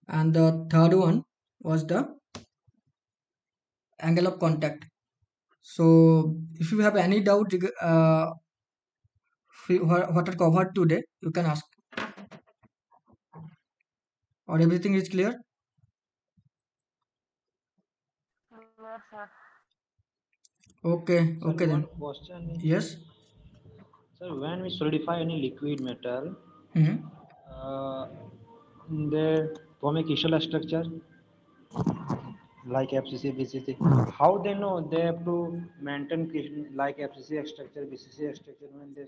and the third one was the angle of contact. So if you have any doubt what are covered today, you can ask, or everything is clear. Clear, sir. Okay, Sir, okay one then. question. Yes. Sir, when we solidify any liquid metal, Hmm. uh, they form a crystal structure like FCC, BCC. How they know they have to maintain like FCC structure, BCC structure when they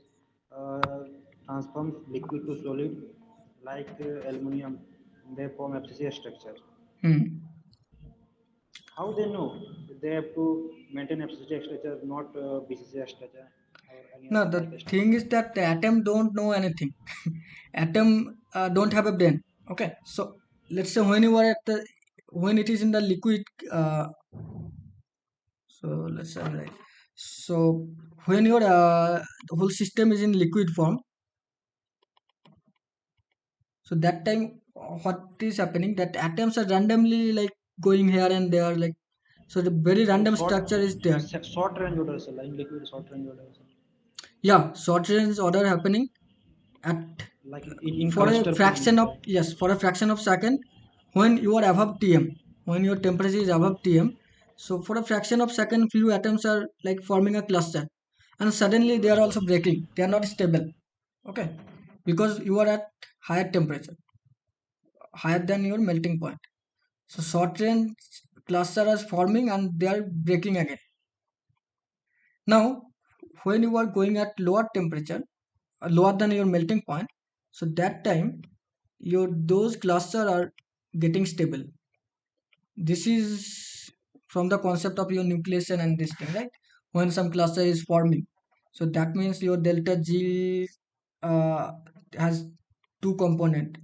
uh, transform liquid to solid, like aluminum, they form FCC structure. Hmm. How they know they have to maintain FCC structure, not BCC structure or any Now other the like thing structure? is that the atom don't know anything. Atom don't have a brain. Okay, so let's say when you are at the when it is in the liquid, uh, so let's say right. So when your the whole system is in liquid form, so that time what is happening, that atoms are randomly like going here and there, like, so the very So random structure is there. short range orders, like liquid short range orders, Yeah, short range order happening at like in for a cluster form, fraction of, like yes, for a fraction of second, when you are above Tm, when your temperature is above Tm. So for a fraction of second, few atoms are like forming a cluster, and suddenly they are also breaking, they are not stable. Okay, because you are at higher temperature, higher than your melting point. So short range cluster is forming and they are breaking again. Now when you are going at lower temperature, lower than your melting point, so that time your those cluster are getting stable. This is from the concept of your nucleation and this thing, right? When some cluster is forming, so that means your delta G uh, has two component.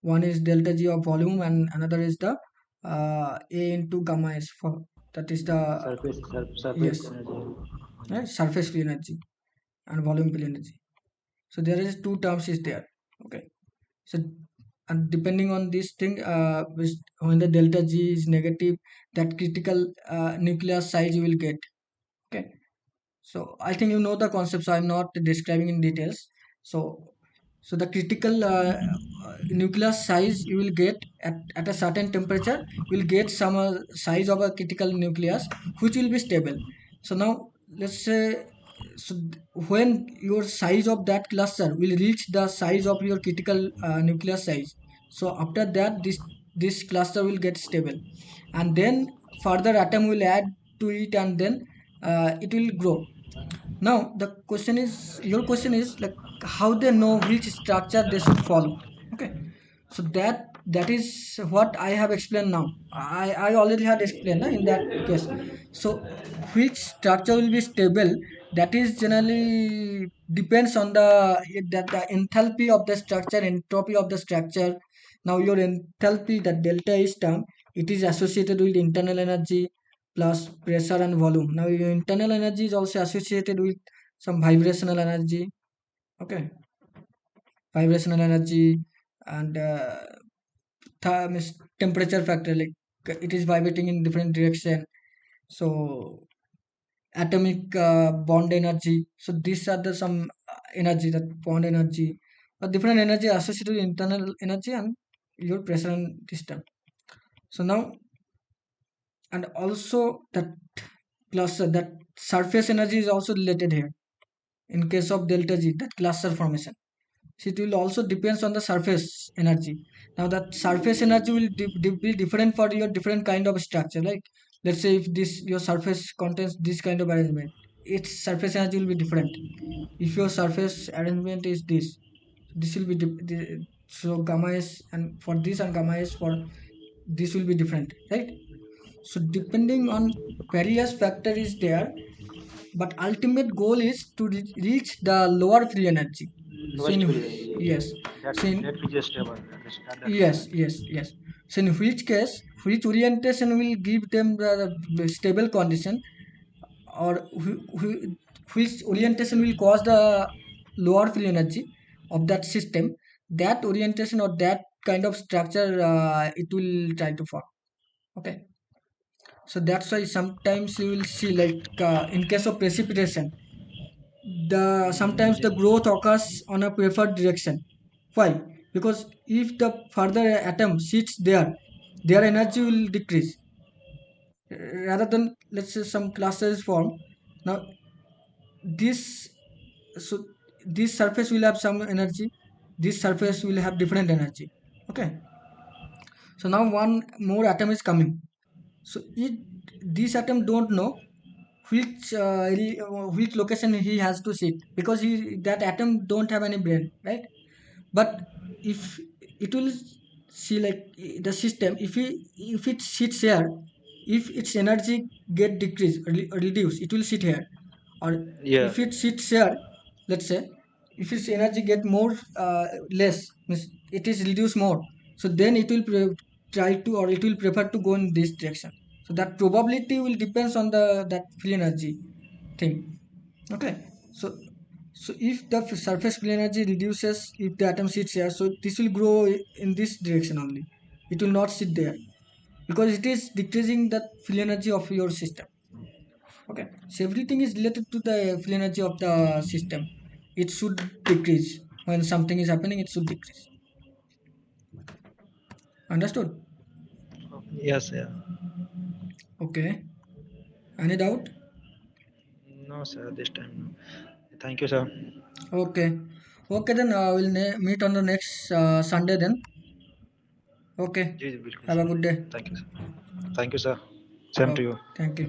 One is delta G of volume and another is the A into gamma S for, that is the surface yes, energy. right, surface free energy and volume free energy. So there is two terms is there. Okay, so and depending on this thing, when the delta G is negative, that critical nuclear size you will get. Okay, so I think you know the concept, so I'm not describing in details. So the critical nuclear size you will get at a certain temperature, you will get some size of a critical nucleus which will be stable. So now let's say, when your size of that cluster will reach the size of your critical nuclear size, so after that this cluster will get stable, and then further atom will add to it, and then it will grow. Now the question is, your question is like how they know which structure they should follow. Okay, so that that is what I have explained now. I already had explained in that case. So which structure will be stable, that is generally depends on the enthalpy of the structure, entropy of the structure. Now your enthalpy, that delta is term, it is associated with internal energy plus pressure and volume. Now your internal energy is also associated with some vibrational energy. Okay, vibrational energy, and means temperature factor, like it is vibrating in different direction. So atomic bond energy, so these are the some energy, that bond energy, different energy associated with internal energy and your pressure and system. So now, and also that cluster, that surface energy is also related here. In case of delta G, that cluster formation, so it will also depends on the surface energy. Now that surface energy will be different for your different kind of structure. Like let's say if this your surface contains this kind of arrangement, its surface energy will be different. If your surface arrangement is this will be so gamma s, and for this and gamma s for this will be different, right? So depending on various factor is there, but ultimate goal is to reach the lower free energy. So Lowest in free energy. yes, That so in that which is stable at that yes, point. yes, yes. So in which case, which orientation will give them the stable condition, or which orientation will cause the lower free energy of that system, that orientation or that kind of structure it will try to form. Okay, so that's why sometimes you will see like in case of precipitation, the sometimes the Yeah. growth occurs on a preferred direction. Why? Because if the further atom sits there, their energy will decrease. Rather than let's say some clusters form. Now this, so this surface will have some energy, this surface will have different energy. Okay. So now one more atom is coming. So it, this atom don't know which location he has to sit, because he, that atom don't have any brain, right? But if it will see like the system, if it sits here, if its energy get decreased or reduced, it will sit here. Or Yeah. if it sits here, let's say, if its energy get more less, means it is reduced more, so then it will try to, or it will prefer to go in this direction. So that probability will depends on the that free energy thing. Okay. So if the surface free energy reduces, if the atom sits here, so this will grow in this direction only, it will not sit there, because it is decreasing the free energy of your system. Okay, so everything is related to the free energy of the system. It should decrease when something is happening, it should decrease. Understood? Yes. Yeah. Okay, any doubt? No, sir. This time. No. Thank you, sir. Okay, okay, then we'll meet on the next Sunday then. Okay, जी जी बिल्कुल have a sir. good day. Thank you sir. Thank you sir. Same to Okay, you. thank you.